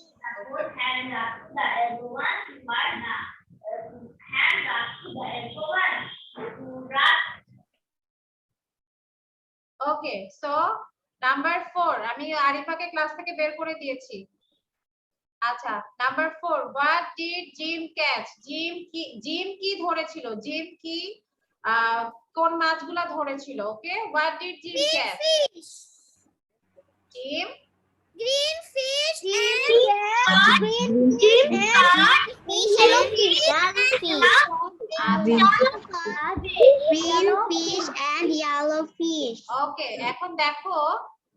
ওকে, সো নাম্বার 4 আমি আরিফাকে ক্লাস থেকে বের করে দিয়েছি। আচ্ছা, number 4, what did Jim catch? Jim কি ধরেছিল? জিম কি কোন মাছগুলা ধরেছিল? Okay, what did Jim catch? Jim Green fish and yellow fish. Green fish and yellow fish. Okay, এখন দেখো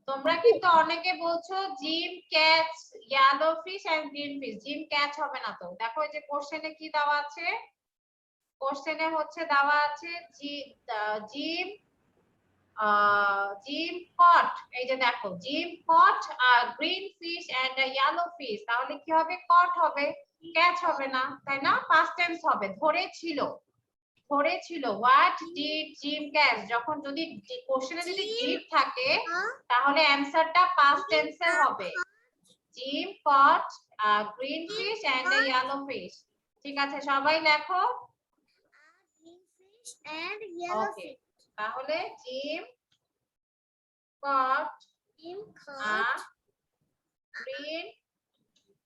তোমরা কিন্তু অনেকে বলছো Jim catch yellow fish and green fish. Jim catch হবে না তো। দেখো এই যে কোশ্চেনে কি দেওয়া আছে? কোশ্চেনে হচ্ছে দেওয়া আছে জিম কট। এই যে দেখো, Jim caught green fish and yellow fish. তাহলে কি হবে? কট হবে, ক্যাচ হবে না, তাই না? পাস্ট টেন্স হবে, ধরেছিল। What did Jim catch? যখন যদি কোশ্চেনে যদি ডিড থাকে তাহলে অ্যানসারটা পাস্ট টেন্সে হবে। Jim caught green fish and yellow fish. ঠিক আছে, সবাই লেখো। ওকে, তাহলে Jim caught a green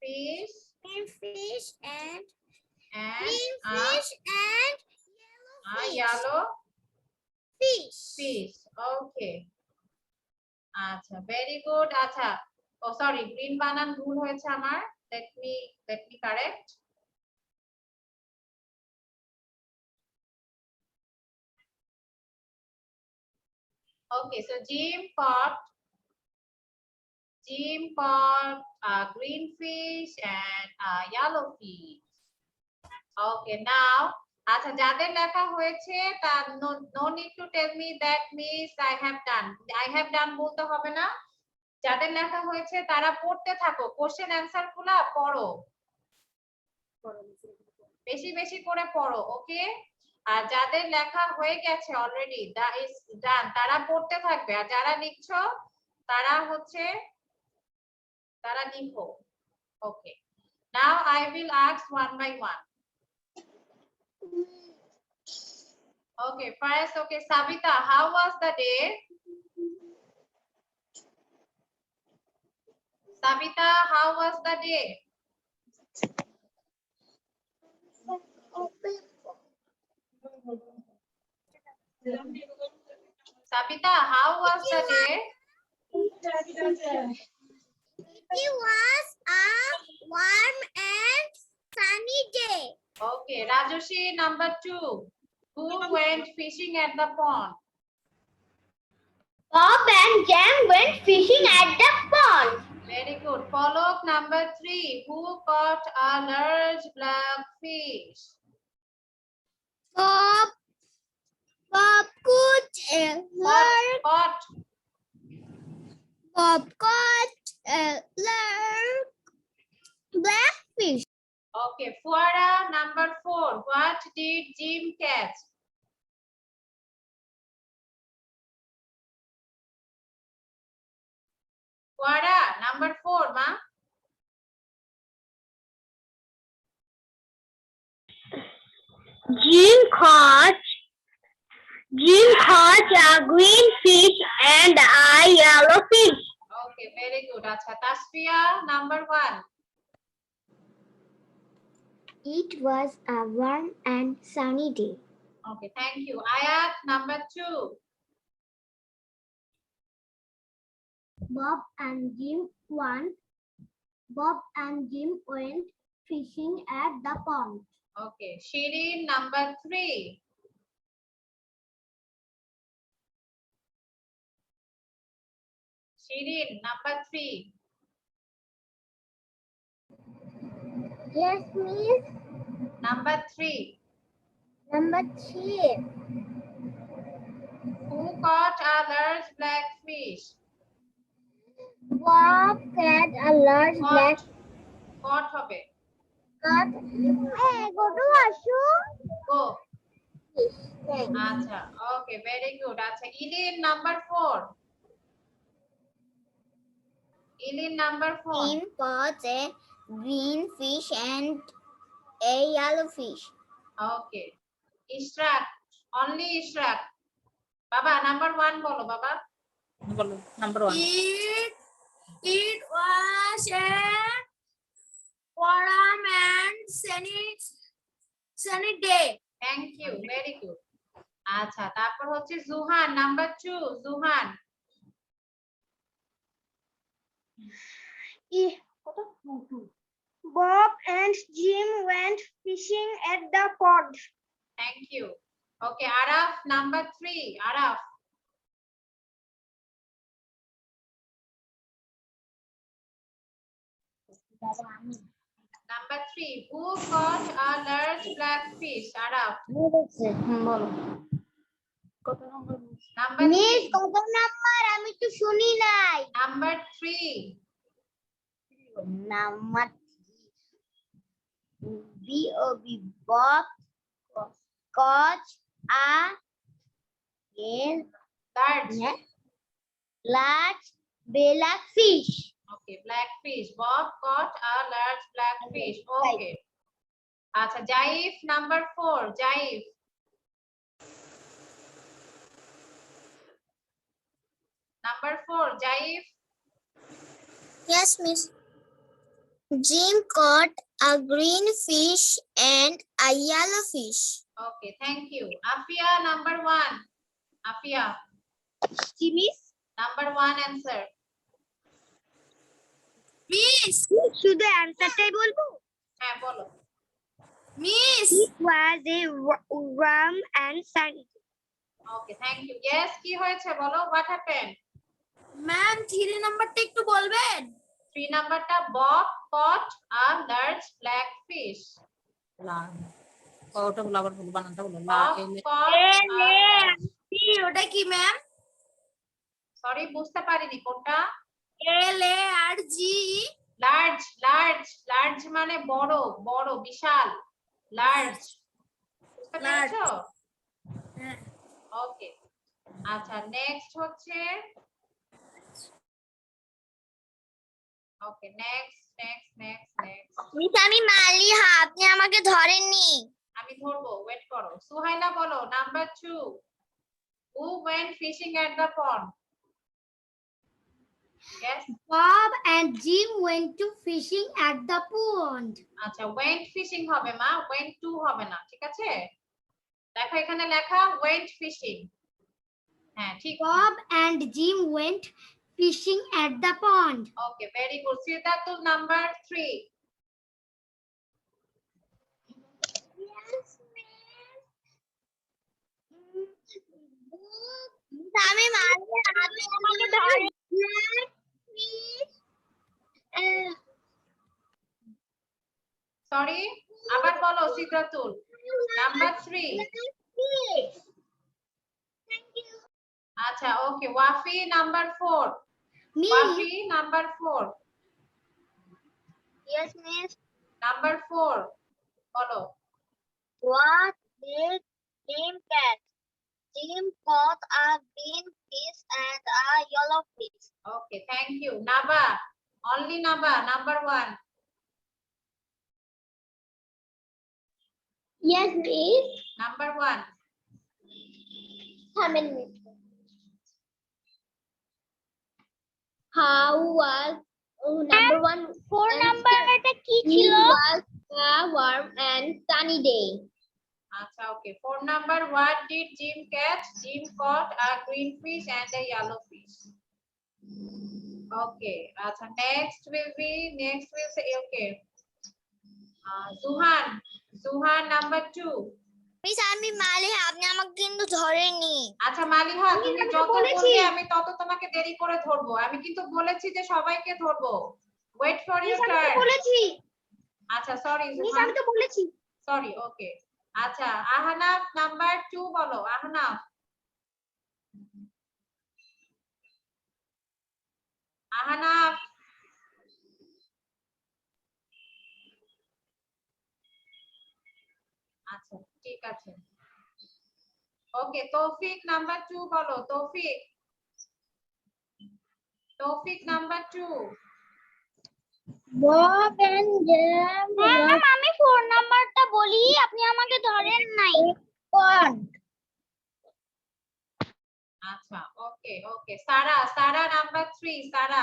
fish and a yellow fish. Okay. আচ্ছা, very good. আচ্ছা, oh sorry, green বানান ভুল হয়েছে আমার। Let me correct. Okay, so Jim caught a green fish and a yellow fish. Okay, now আচ্ছা যাদের লেখা হয়েছে তা no need to tell me that miss I have done বলতে হবে না। যাদের লেখা হয়েছে তারা পড়তে থাকো, কোশ্চেন অ্যানসার গুলা পড়ো, বেশি বেশি করে পড়ো, ওকে? আর যাদের লেখা হয়ে গেছে অলরেডি দা ইজ ডান তারা পড়তে থাকবে, আর যারা লিখছো তারা হচ্ছে তারা লিখো, ওকে? Now I will ask one by one. Okay, first, okay, Savita, how was the day? Savita, how was the day? Savita, how was the day? It was a warm and sunny day. Okay, Rajoshi, number 2. Who went fishing at the pond? Bob and Jem went fishing at the pond. Very good. Polok, number 3. Who caught a large black fish? Bob caught a Caught. large black fish. Okay, Fuara, number 4. What did Jim catch? Fuara, number 4, ma. Jim caught a green fish and a yellow fish. Okay, very good. Acha, Tasfiya, number 1. It was a warm and sunny day. Okay, thank you. Ayat, number 2. Bob and Jim went fishing at the pond. Okay, Shirin, number 3. Shirin, number 3. Yes, miss. Number 3. Number 3. Who caught a large black fish? Bob caught a large black Caught hobe. cat. Hey, go to Ashu. Go. Thanks. Acha, okay, very good. Acha, Ilin, number 4. Ilin, number 4. Jim caught a green fish and a yellow fish. Okay. Ishraq, only Ishraq. Baba, number 1 bolo, Baba. বলো number 1 It was a warm and sunny day. Thank you, very good. আচ্ছা, তারপর হচ্ছে Johan, number 2, Johan. Bob and Jim went fishing at the pond. Thank you. Okay, Araf, number 3, Araf. Number 3, who caught a large black fish? Araf. বলো কত নম্বর Number miss 3. কত number আমি তো শুনি নাই Number 3. Number Bob Bob caught a large black fish. Okay, black fish. Bob caught a large black fish. Okay. Acha, Jaif, number 4, Jaif. Number 4, Jaif. Yes, miss. Jim caught a green fish and a yellow fish. Okay, thank you. Afia, number 1. Afia, Miss, number 1 answer. Miss, শুধু অ্যানসারটাই বলবো হ্যাঁ বলো। Miss. It was a warm and sunny. Okay, thank you. Yes, কি হয়েছে বলো, what happened? Ma'am, 3 নাম্বারটা একটু বলবেন? 3 নাম্বারটা, Bob caught a large black fish. ওটা বলো আবার বলো বানানটা বলো লা Of এলে course, ওটা কি ম্যাম? সরি বুঝতে পারিনি কোনটা। LARG লার্জ, লার্জ, লার্জ মানে বড়, বড়, বিশাল, লার্জ। বুঝতে Large. পেরেছো? হ্যাঁ। ওকে, আচ্ছা নেক্সট হচ্ছে, okay next next next next miss আমি মালিহা, আপনি আমাকে ধরেননি। আমি ধরবো, ওয়েট করো। সুহাইলা বলো, number 2, who went fishing at the pond? Yes, Bob and Jim went to fishing at the pond. আচ্ছা went fishing হবে মা, went to হবে না, ঠিক আছে? দেখো এখানে লেখা went fishing, হ্যাঁ ঠিক। Bob and Jim went fishing at the pond. Okay, very good. Siddharth number 3, আমি মালিহা, আপনি আমাকে ধরেন। সরি আবার বলো সিদ্ধার্থুল, নাম্বার 3। আচ্ছা okay, Wafi number 4, Me. Wafi number 4, Yes, miss. Number 4 বলো। What did Jim catch? Jim caught a green fish and a yellow fish. Okay, thank you. Naba, only Naba, number 1। Yes, miss. Number 1, How was number 1? 4 number এটা কি ছিল? It was a warm and sunny day. আচ্ছা ওকে, 4 number, what did Jim catch? Jim caught a green fish and a yellow fish. Okay, আচ্ছা next will say okay. Zuhan, Zuhan number 2. Miss আমি মালিহা, আপনি আমাকে কিন্তু ধরেননি। আচ্ছা মালিহা, তুমি যত বলবে আমি তত তোমাকে দেরি করে ধরবো। আমি কিন্তু বলেছি যে সবাইকে ধরবো। Wait for your turn. বলেছি। আচ্ছা সরি মিস জুহান, আমি তো বলেছি। সরি। ওকে, আচ্ছা আহনাফ নাম্বার 2 বলো। আহনাফ, আহনাফ। আচ্ছা ঠিক আছে। ওকে, তৌফিক নাম্বার 2 বলো। তৌফিক, তৌফিক number 2। Bob and Jim. Ma'am আমি 4 নাম্বারটা বলি, আপনি আমাকে ধরেন নাই। Pond. আচ্ছা ওকে ওকে, সারা, সারা নাম্বার 3, সারা।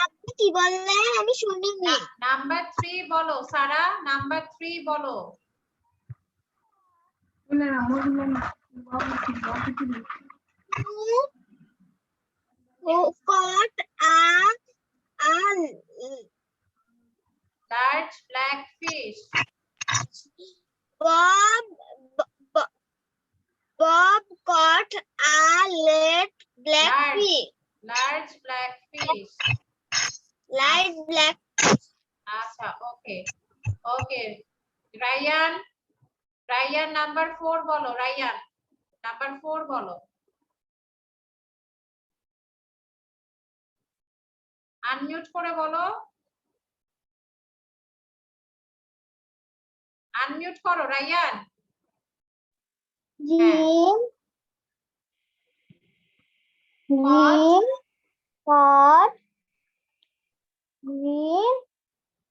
আপনি কি বললেন আমি শুনিনি। নাম্বার 3 বলো সারা, নাম্বার 3 বলো। Who caught a large black fish? Bob caught a black Large. fish. Large black fish. Light black. আচ্ছা ওকে ওকে, রায়ান, রায়ান নাম্বার 4 বলো। রায়ান নাম্বার 4 বলো। আনমিউট করে বলো, আনমিউট করো Ryan. Jim caught green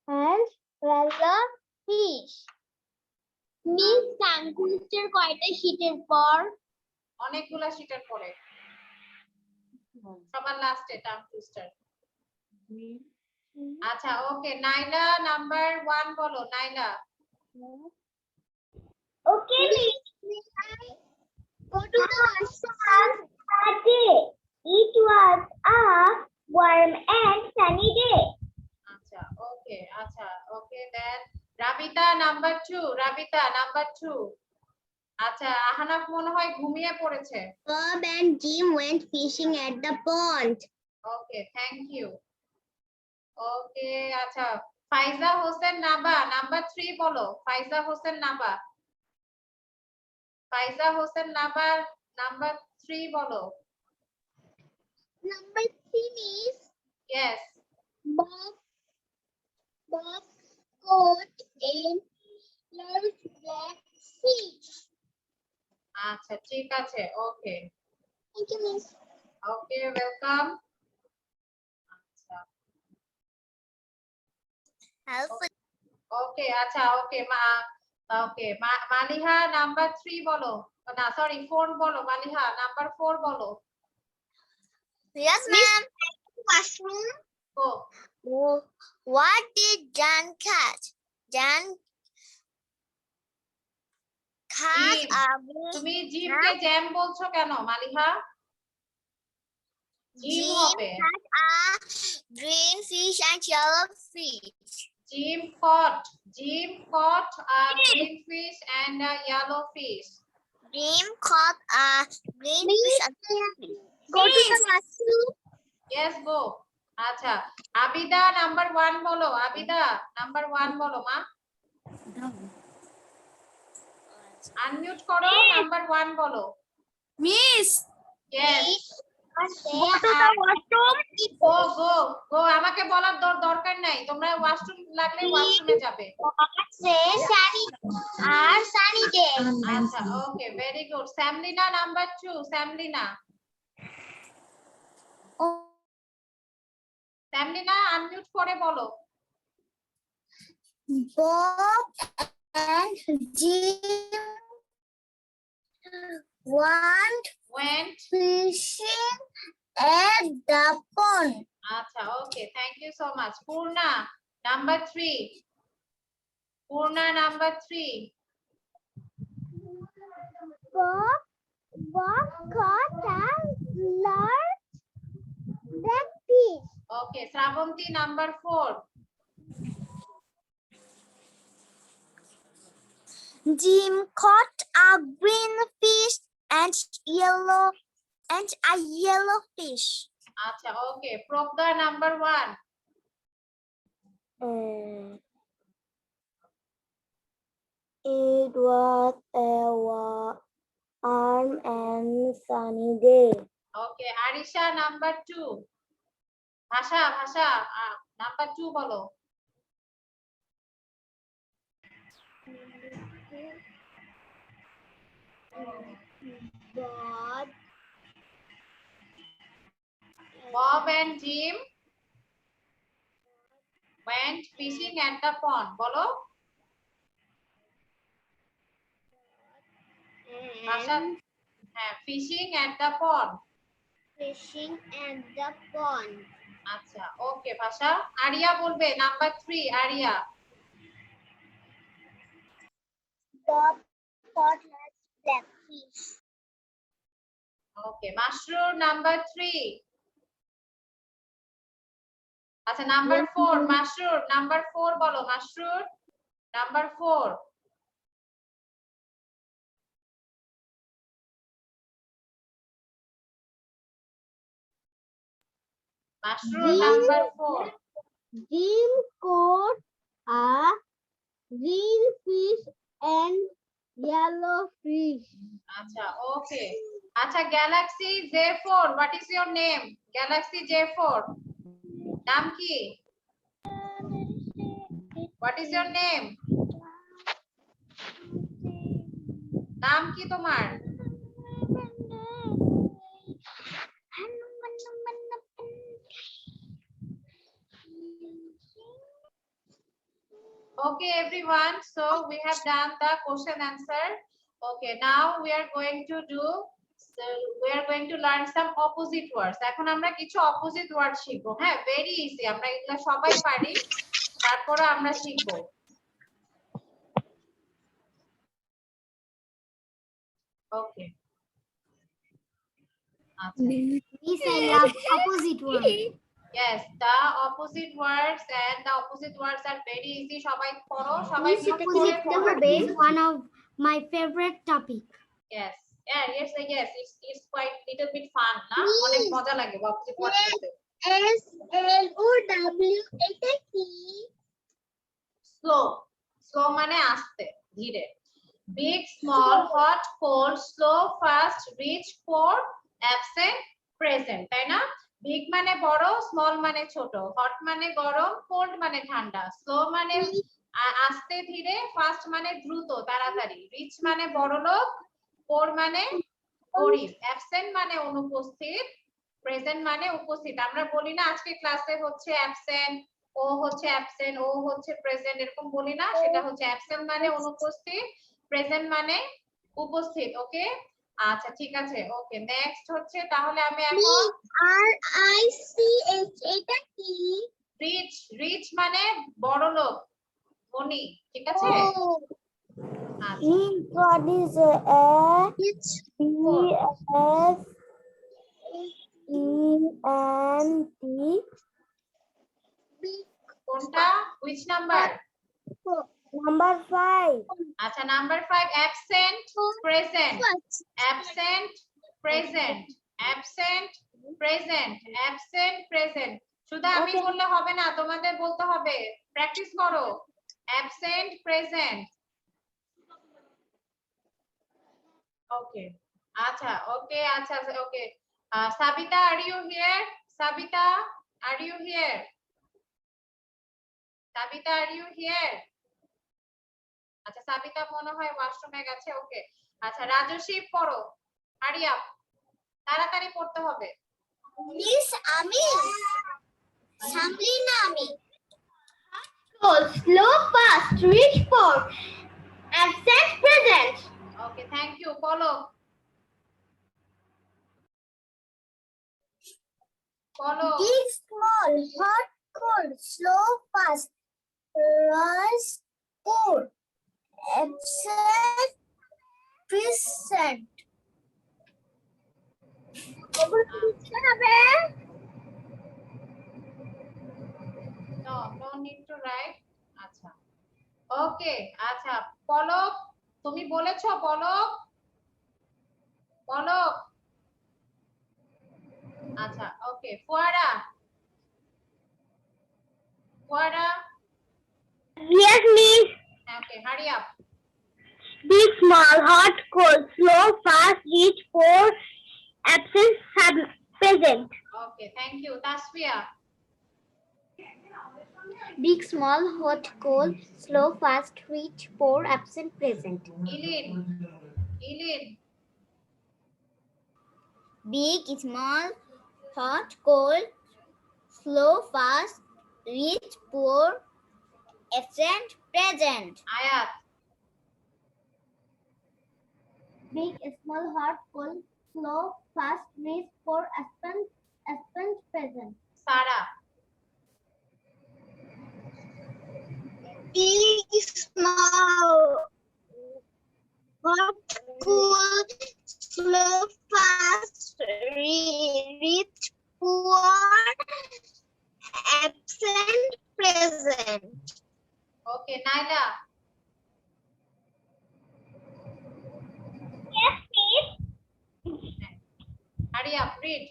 and yellow fish. Miss Sankuster কয়টা শীটের পর? অনেকগুলা শীটের পরে, সবার লাস্টে টার্ম টুইস্টার। আচ্ছা ওকে, নাইলা নাম্বার 1 বলো। Naila, Okay, Miss. Go to the that day. It was a warm and sunny day. আচ্ছা ওকে, আচ্ছা ওকে, দেন রাবিতা নাম্বার 2, রাবিতা নাম্বার 2। আচ্ছা আহানাফ মনে হয় ঘুমিয়ে পড়েছে। Bob and Jim went fishing at the pond. Okay thank you. Okay আচ্ছা ফাইজা হোসেন নাবা নাম্বার 3 বলো। ফাইজা হোসেন নাবা, ফাইজা হোসেন নাবার নাম্বার 3 বলো। Number 3 is yes Bob caught a large black fish. আচ্ছা ঠিক আছে ওকে Thank you, Miss. Okay welcome. আচ্ছা ওকে আচ্ছা ওকে ওকে মালিহা নাম্বার 3 বলো, না সরি 4 বলো। মালিহা নাম্বার 4 বলো। Yes, ma'am. Mushroom. O What did Jan catch? Jan caught Jim. a তুমি জিমকে জ্যাম বলছো কেন মালিহা? জিম হবে। a green fish and yellow fish. Jim caught a green fish and a yellow fish. Jim caught a green fish and yellow fish. Go to the mushroom. Yes, go. আচ্ছা Abida number 1 বলো। Abida number 1 বলো মা। Unmute করো, number 1 বলো। Miss. Yes. Go to the washroom. গো আমাকে বলার দরকার নাই, তোমরা ওয়াশরুম লাগলে ওয়াশরুমে যাবে। Say sunny or sunny day. আচ্ছা okay very good. Samlina number 2, Samlina. Samlina unmute করে বলো। Bob and Jim went Went. fishing at the pond. আচ্ছা okay thank you so much. Purna number 3, Purna number 3। Bob caught a large black fish. Okay Shrabanti number 4। Jim caught a green fish and a yellow fish. আচ্ছা okay Pragya number 1। It was a warm and sunny day. Okay Arisha number 2। Bhasha number 2 বলো। Bob and Jim went fishing at the pond বলো। ভাষা হ্যাঁ fishing at the pond। Fishing at the pond. আচ্ছা ওকে ভাষা। আরিয়া বলবে number 3 Ariya. Bob caught a black fish. Okay Mashrur number 3। আচ্ছা number 4 Mashrur number 4 বলো। Mashrur number 4। Mashrur number 4। Jim caught a green fish and yellow fish. আচ্ছা okay আচ্ছা Galaxy J4 what is your name? Galaxy J4 নাম কি? What is your name? নাম কি তোমার? Okay everyone, so we have done the question answer. Okay, now we are going to learn some opposite words. এখন আমরা কিছু opposite word শিখবো। হ্যাঁ very easy, আমরা এগুলা সবাই পারি, তারপরে আমরা শিখবো। Okay. Miss, I love opposite word. Yes, the opposite words and the opposite words are very easy. সবাই পড়ো, সবাই Miss, মিলে opposite পড়ো। হবে one of My favorite topic. Yes. Yeah, yes, yes. It's quite little bit fun, না? অনেক মজা লাগে বাবুজি পড়াতে। SLOW এটা কি? Slow. Slow মানে আস্তে, ধীরে। Big, small, hot, cold, slow, fast, rich, poor, absent, present, তাই না? Big মানে বড়, small মানে ছোট, hot মানে গরম, cold মানে ঠান্ডা, slow মানে আস্তে ধীরে, fast মানে দ্রুত তাড়াতাড়ি, rich মানে বড়লোক, poor মানে গরিব, absent মানে অনুপস্থিত, প্রেজেন্ট মানে উপস্থিত। আমরা বলি না আজকে ক্লাসে হচ্ছে অ্যাবসেন্ট, ও হচ্ছে অ্যাবসেন্ট, ও হচ্ছে প্রেজেন্ট, এরকম বলি না? সেটা হচ্ছে অ্যাবসেন্ট মানে অনুপস্থিত, প্রেজেন্ট মানে উপস্থিত। ওকে, আচ্ছা ঠিক আছে। ওকে, নেক্সট হচ্ছে তাহলে আমি এখন RICH এটা কি? রিচ। রিচ মানে বড়লোক, ধনী, ঠিক আছে? আচ্ছা, What is কোনটা? Which number? Number 5. আচ্ছা, number 5 absent, present, absent, present, absent, present, absent, present. শুধু আমি Okay. বললে হবে না, তোমাদের বলতে হবে, প্র্যাকটিস করো। Absent, present. ওকে, আচ্ছা, ওকে, আচ্ছা, okay. Sabita, are you here? Sabita, are you here? Sabita, are you here? আচ্ছা, সাবিতা মনে হয় ওয়াশরুমে গেছে। ওকে, আচ্ছা, রাজস্বী পড়ো, হারি আপ, তাড়াতাড়ি পড়তে হবে। Miss Ami. Samlina Ami. Slow, fast, rich, poor, absent, present. Okay, thank you. বলো, বলো। Big, small, hot, cold, slow, fast, rush, poor, absent, present. No, no need to write. আচ্ছা, ওকে, আচ্ছা, পলক, তুমি বলেছো? পলক, পলক। আচ্ছা, ওকে, ফুয়ারা, ফুয়ারা। Yes, Miss. Okay, hurry up. Big, small, hot, cold, slow, fast, rich, poor, absent, present. Okay, thank you. Tasfia. Big, small, hot, cold, slow, fast, rich, poor, absent, present. ইলিন, ইলিন। Big, small, hot, cold, slow, fast, rich, poor, absent, present. আয়াত। Big, small, hot, cold, slow, fast, rich, poor, absent, present. Sara. Big, small, hot, cold, slow, fast, rich, poor, absent, present. Okay, Naila. Yes, Miss. Hurry up, read.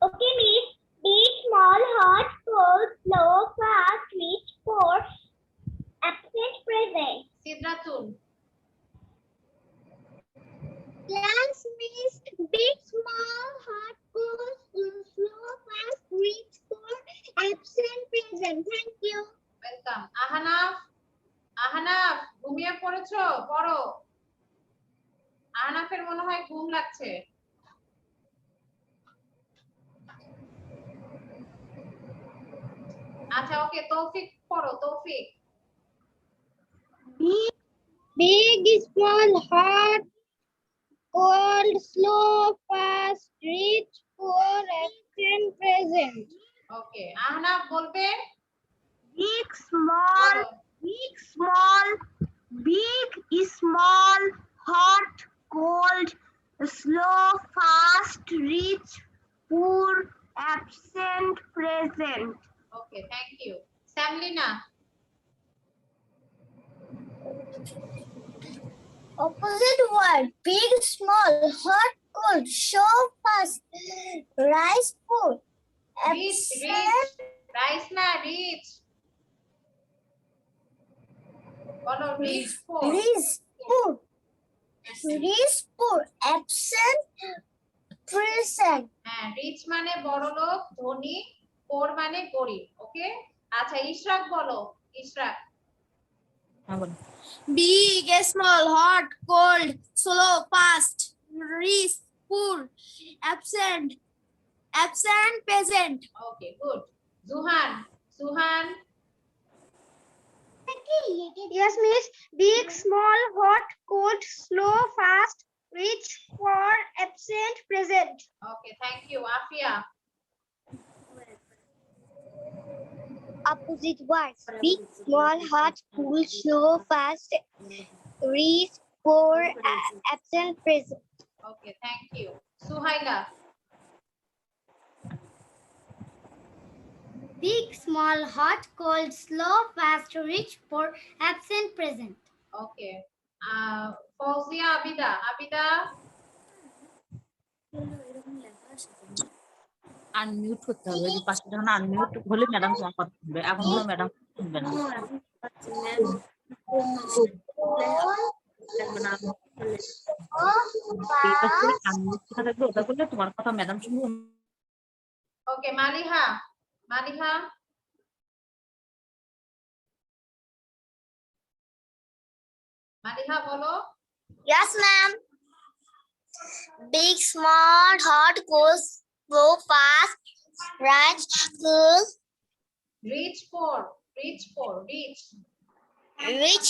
Okay, Miss. Big, small, hot, cold, slow, fast, rich, poor, absent, present. Sidratul. Yes, Miss. Big, small, hot, cold, slow, fast, rich, poor, absent, present. Thank you. Welcome. Ahnaf, Ahnaf, ঘুমিয়ে পড়েছো? পড়ো। আহনাফের মনে হয় ঘুম লাগছে। আচ্ছা, ওকে, তৌফিক পড়ো, তৌফিক। Big, small, hot, cold, slow, fast, rich, poor, absent, present. ওকে, আহনাফ বলবে। Big, small, বলো। big, small, big, small, hot, cold, slow, fast, rich, poor, absent, present. Okay, thank you. Samlina. Opposite word. Big, small, hot, cold, show, fast, rice, food. Reach, Absent, reach. Rice na, reach. বলো reach for. reach, food. Reach, food. Absent, present. হ্যাঁ, rich মানে বড় লোক, ধনী, পোর মানে গরিব। ওকে, আচ্ছা ইশরাক বলো, ইশরাক। হ্যাঁ বলো। Big, small, hot, cold, slow, fast, rich, poor, absent, present. ওকে, গুড। জুহান, সুহান। Yes, miss. Big, small, hot, cold, slow, fast, rich, poor, absent, present. Okay, thank you. Afia. Opposite words. Big, small, hot, cool, slow, fast, rich, poor, absent, present. Okay, thank you. Suhaila. Big, small, hot, cold, slow, fast, rich, poor, absent, present. Okay, Fouzia Abida, Abida. Unmute করতে হবে, যে পাশে যখন unmute হলে madam তোমার কথা শুনবে, এখন কোনো ম্যাডাম শুনবে না। আনমিউট কথা থাকবে, ওটা করলে তোমার কথা ম্যাডাম শুনবে। ওকে, মালিহা, মালিহা। মালিহা বলো। Yes, ma'am. Big, small, hot, cold, slow, fast, right, cool, rich poor, rich poor, rich, rich,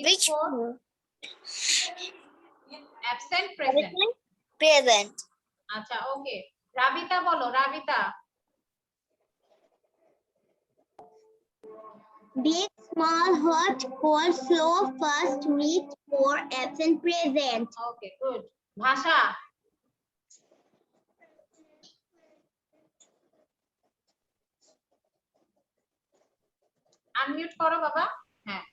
rich poor, absent, present. present. আচ্ছা, ওকে। রাবিতা বলো, Rabita. Big, small, hot, cold, slow, fast, rich, poor, absent, present. ওকে, good. ভাষা। Unmute করো বাবা। হ্যাঁ,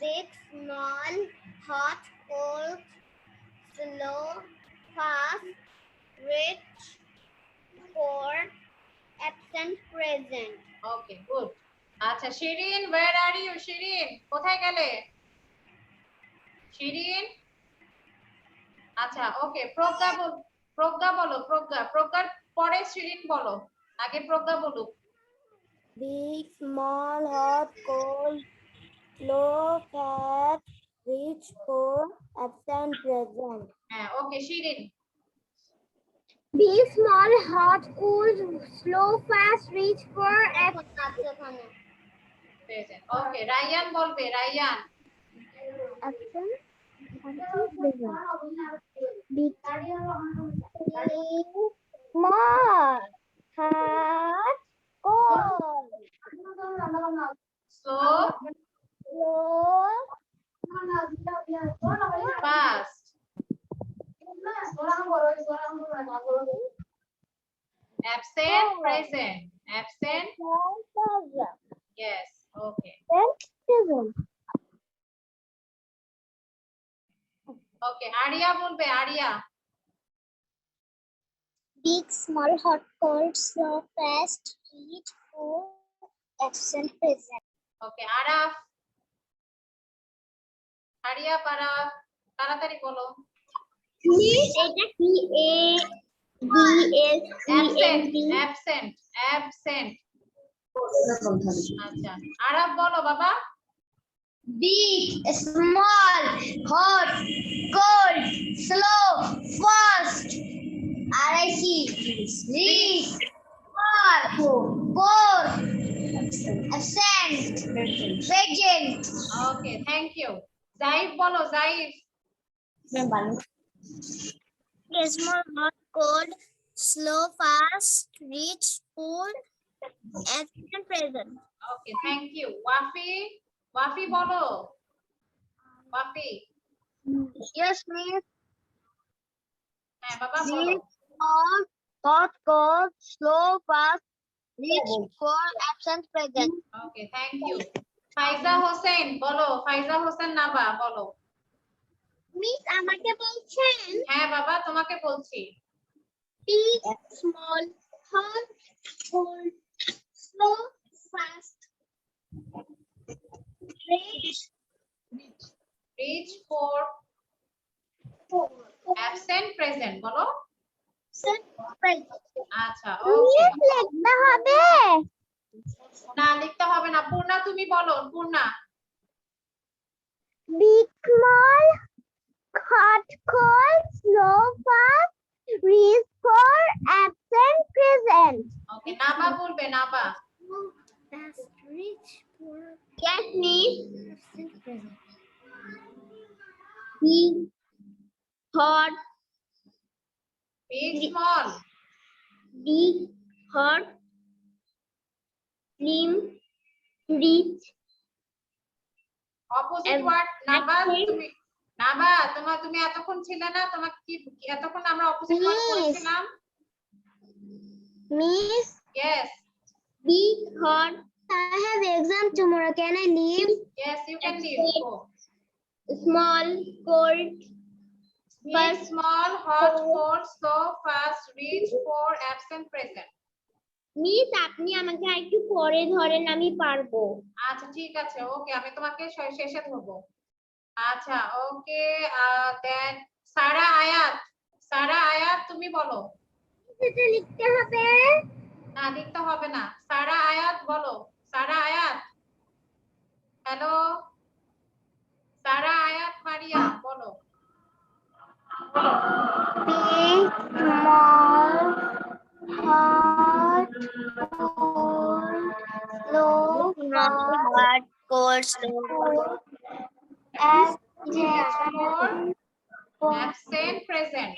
Big, small, hot, cold, slow, fast, rich, poor, absent, present. ওকে, good. আচ্ছা, Shirin, where are you? Shirin, কোথায় গেলে? শিরিন। আচ্ছা, ওকে, প্রজ্ঞা বল, প্রজ্ঞা বলো, প্রজ্ঞা। প্রজ্ঞার পরে শিরিন বলো, আগে প্রজ্ঞা বলুক। Big, small, hot, cold, slow, fast, rich, poor, absent, present. হ্যাঁ, okay, Shirin. Big, small, hot, cold, slow, fast, rich, poor, absent. Present. Okay, Rayan বলবে, Rayan. Absent, present. Big, small, hot, cold, slow, slow, fast, absent, present, absent, yes, okay. present. Okay, Ariya বলবে, Ariya. Big, small, hot, cold, slow, fast, rich, poor, absent, present. Okay, Araf. Ariya, Araf, তাড়াতাড়ি বলো। এটা কি A B S absent, absent, absent. আচ্ছা, আরাফ বলো বাবা। Big, small, hot, cold, slow, fast. RIC, rich, poor, absent, present. Okay, thank you. Zaif বলো, Zaif. Small, hot, cold, slow, fast, rich, poor, absent, present. Okay, thank you. Wafi, Wafi বলো, Wafi. Yes, miss. হ্যাঁ বাবা বলো। Small, hot, cold, slow, fast, rich, poor, absent, present. Okay, thank you. Faiza Hossain বলো, ফাইজা হোসেন নাবা বলো। Miss আমাকে বলছেন হ্যাঁ বাবা তোমাকে বলছি। big small hot cold slow fast rich rich for absent present বলো। আচ্ছা ওকে, লিখতে হবে না লিখতে হবে না, পূর্ণা তুমি বলো, Purna. big small hot cold slow fast rich for absent present okay Naba বলবে, Naba. fast rich for yes miss absent present big hot big small big hot slim rich opposite word Naba. তুমি নাবা, তুমি এতক্ষণ ছিলে না, তোমাকে কি এতক্ষণ আমরা অপোজিট ওয়ার্ড Miss. পড়েছিলাম? miss Yes, big hot I have exam tomorrow can I leave yes, you can leave. Go. small cold Big, small, hot, cold, slow, fast, rich, for, absent, present. Miss আপনি আমাকে একটু পরে ধরেন আমি পারবো আচ্ছা ঠিক আছে, ওকে আমি তোমাকে শেষে ধরবো। আচ্ছা ওকে, দেন সারা আয়াত, সারা আয়াত তুমি বলো। এটা লিখতে হবে না লিখতে হবে না, সারা আয়াত বলো, সারা আয়াত। হ্যালো সারা আয়াত মারিয়া বলো। big small hot cold slow hot cold slow Absent, present.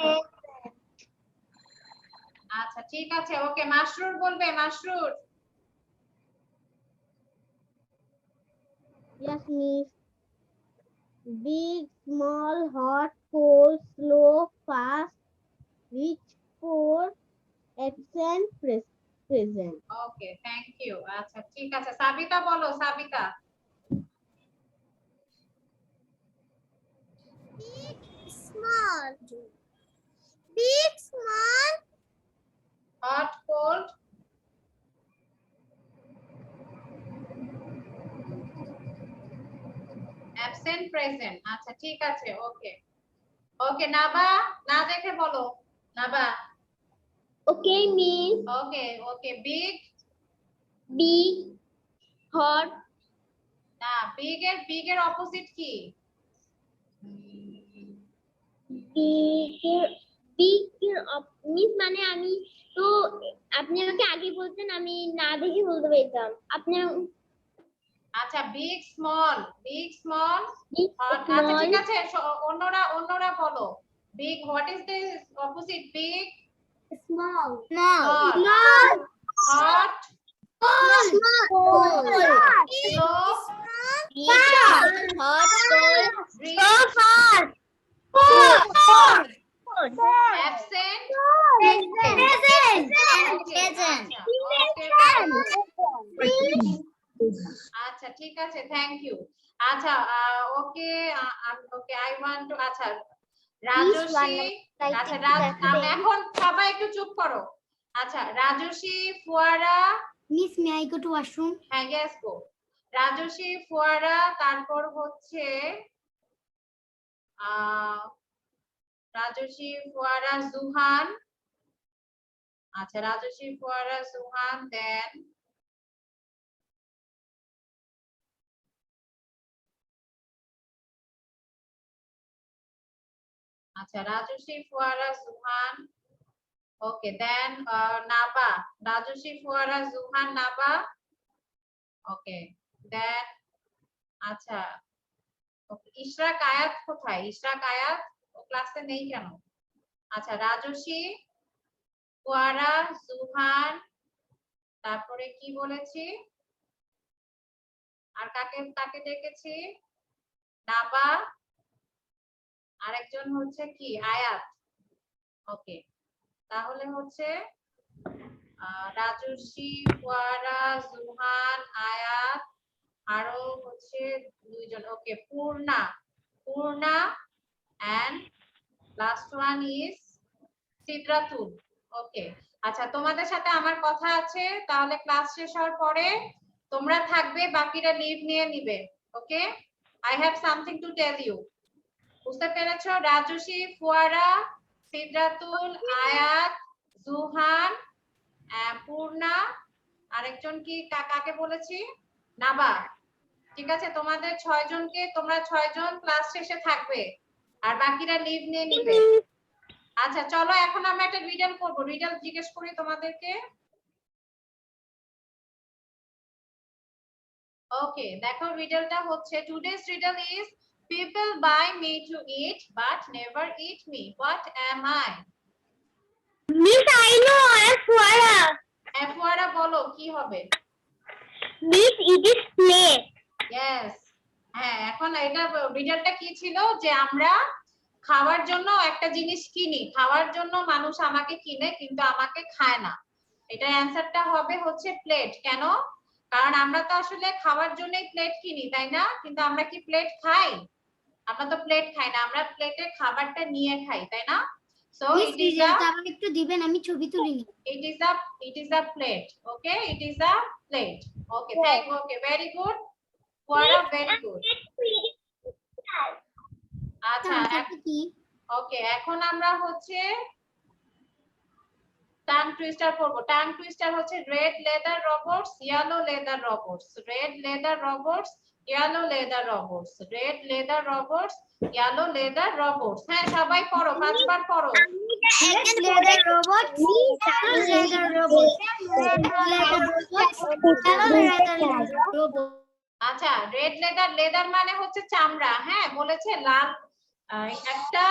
আচ্ছা ঠিক আছে, ওকে মাশরুর বলবে, Mashrur. yes miss big small hot cold slow fast rich for absent present okay thank you. আচ্ছা ঠিক আছে, সাবিতা বলো, Sabita. small big small hot, cold, absent, present. আচ্ছা ঠিক আছে, ওকে ওকে নাবা, না দেখে বলো Naba. okay miss okay okay big, big hot না বিগ এর অপোজিট কি? big মিস মানে আমি তো আপনি আমাকে আগে বলতেন আমি না দেখে বলতে পারতাম আপনি আচ্ছা big small, big small, big hot. আচ্ছা small ঠিক আছে, অন্যরা বলো। Big, what is the opposite? Big, small Hot. small hot, small slow, hot rich, absent, আচ্ছা ঠিক আছে, থ্যাংক ইউ। আচ্ছা okay okay I want to, আচ্ছা রাজস্বী, আচ্ছা এখন সবাই একটু চুপ করো। আচ্ছা Rajasvi, Fuara, miss may I go to washroom হ্যাঁ ইয়েস গো। রাজস্বী, ফুয়ারা, তারপর হচ্ছে রাজস্বী, ফুয়ারা, জুহান। আচ্ছা রাজস্বী, ফুয়ারা, জুহান, দেন আচ্ছা রাজস্বী, ফুয়ারা, জুহান, ওকে দেন নাবা, রাজস্বী, ফুয়ারা, জুহান, নাবা, ওকে দেন আচ্ছা ইশরাক আয়াত কোথায়? ইশরাক আয়াত ও ক্লাসে নেই কেন? আচ্ছা রাজস্বী, ফুয়ারা, জুহান, তারপরে কি বলেছি, আর কাকে কাকে দেখেছি? নাবা, আরেকজন হচ্ছে কি আয়াত। ওকে তাহলে হচ্ছে রাজস্বী, ফুয়ারা, জুহান, আয়াত, আরো হচ্ছে দুইজন। ওকে, Purna and last one is Sidratul. ওকে, আচ্ছা তোমাদের সাথে আমার কথা আছে, তাহলে ক্লাস শেষ হওয়ার পরে তোমরা থাকবে, বাকিরা লিভ নিয়ে নিবে। Okay, I have something to tell you. বুঝতে পেরেছো? রাজস্বী, ফুয়ারা, সিদ্রাতুল, আয়াত, জুহান, পূর্ণা, আরেকজন কি কাকে বলেছি? নাবা। ঠিক আছে, তোমাদের 6 জনকে, তোমরা 6 জন ক্লাস শেষে থাকবে আর বাকিরা লিভ নিয়ে নিবে। আচ্ছা চলো এখন আমরা একটা রিডল করব। রিডল জিজ্ঞেস করি তোমাদেরকে। ওকে, দেখো রিডলটা হচ্ছে, today's riddle is people buy me to eat but never eat me, what am I? Miss, I know. Fuara. Fuara বলো কি হবে? Miss, it is plate. Yes. হ্যাঁ, এখন এটা রিডলটা কি ছিল, যে আমরা খাওয়ার জন্য একটা জিনিস কিনি, খাওয়ার জন্য মানুষ আমাকে কিনে কিন্তু আমাকে খায় না। এটা অ্যানসারটা হবে হচ্ছে প্লেট। কেন? কারণ আমরা তো আসলে খাওয়ার জন্যই প্লেট কিনি, তাই না? কিন্তু আমরা কি প্লেট খাই? আমরা তো প্লেট খাই না, আমরা প্লেটে খাবারটা নিয়ে খাই, তাই না? সো ইট ইজ আ, একটু দিবেন, আমি ছবি তুলি নি। it is a plate. Okay, it is a plate. Okay, thank you. Okay, very good. Fuara, very good. আচ্ছা, ওকে, এখন আমরা হচ্ছে টাং টুইস্টার করব। টাং টুইস্টার হচ্ছে red leather robots, yellow leather robots, red leather robots, yellow leather robots, red leather robots, yellow leather robots. হ্যাঁ, সবাই পড়ো, 5 বার পড়ো। Leather robot, leather robot, robot. আচ্ছা, রেড লেদার, লেদার মানে হচ্ছে চামড়া। হ্যাঁ, বলেছে লাল, একটা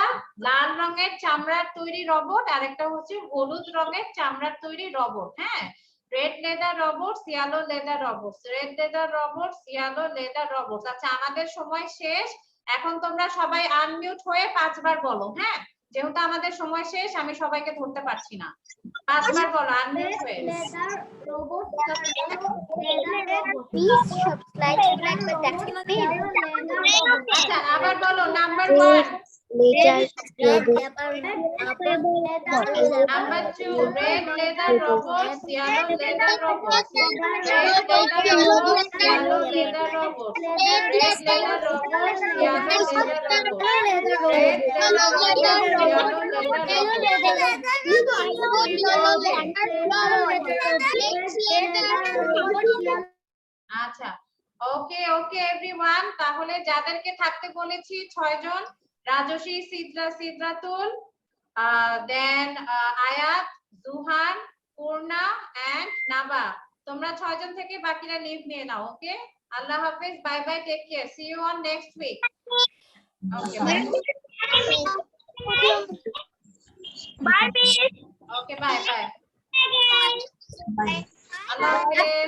লাল রঙের চামড়ার তৈরি রোবট আর একটা হচ্ছে হলুদ রঙের চামড়ার তৈরি রোবট। হ্যাঁ, red leather robots, yellow leather robots, red leather robots, yellow leather robots. আচ্ছা, আমাদের সময় শেষ, এখন তোমরা সবাই আনমিউট হয়ে 5 বার বলো। হ্যাঁ, যেহেতু আমাদের সময় শেষ, আমি সবাইকে ধরতে পারছি না। 5 বার বলো আনমিউট হয়ে। আচ্ছা, আবার বলো number 1, number 2, red leather robots, yellow leather robots, red leather robots, yellow leather robots, red leather robots, yellow leather robots, red leather robots, yellow leather robots. আচ্ছা, ওকে ওকে এভরিওয়ান, তাহলে যাদেরকে থাকতে বলেছি 6 জন, রাজস্বী, সিদ্রাতুল, দেন আয়াত, জুহান, পূর্ণা এন্ড নাবা। তোমরা 6 জন থেকে বাকিরা লিভ নিয়ে নাও। ওকে, আল্লাহ হাফেজ, bye bye, take care, see you on next week. Okay, bye. Bye, miss. Okay, bye bye. Bye. আল্লাহ হাফেজ।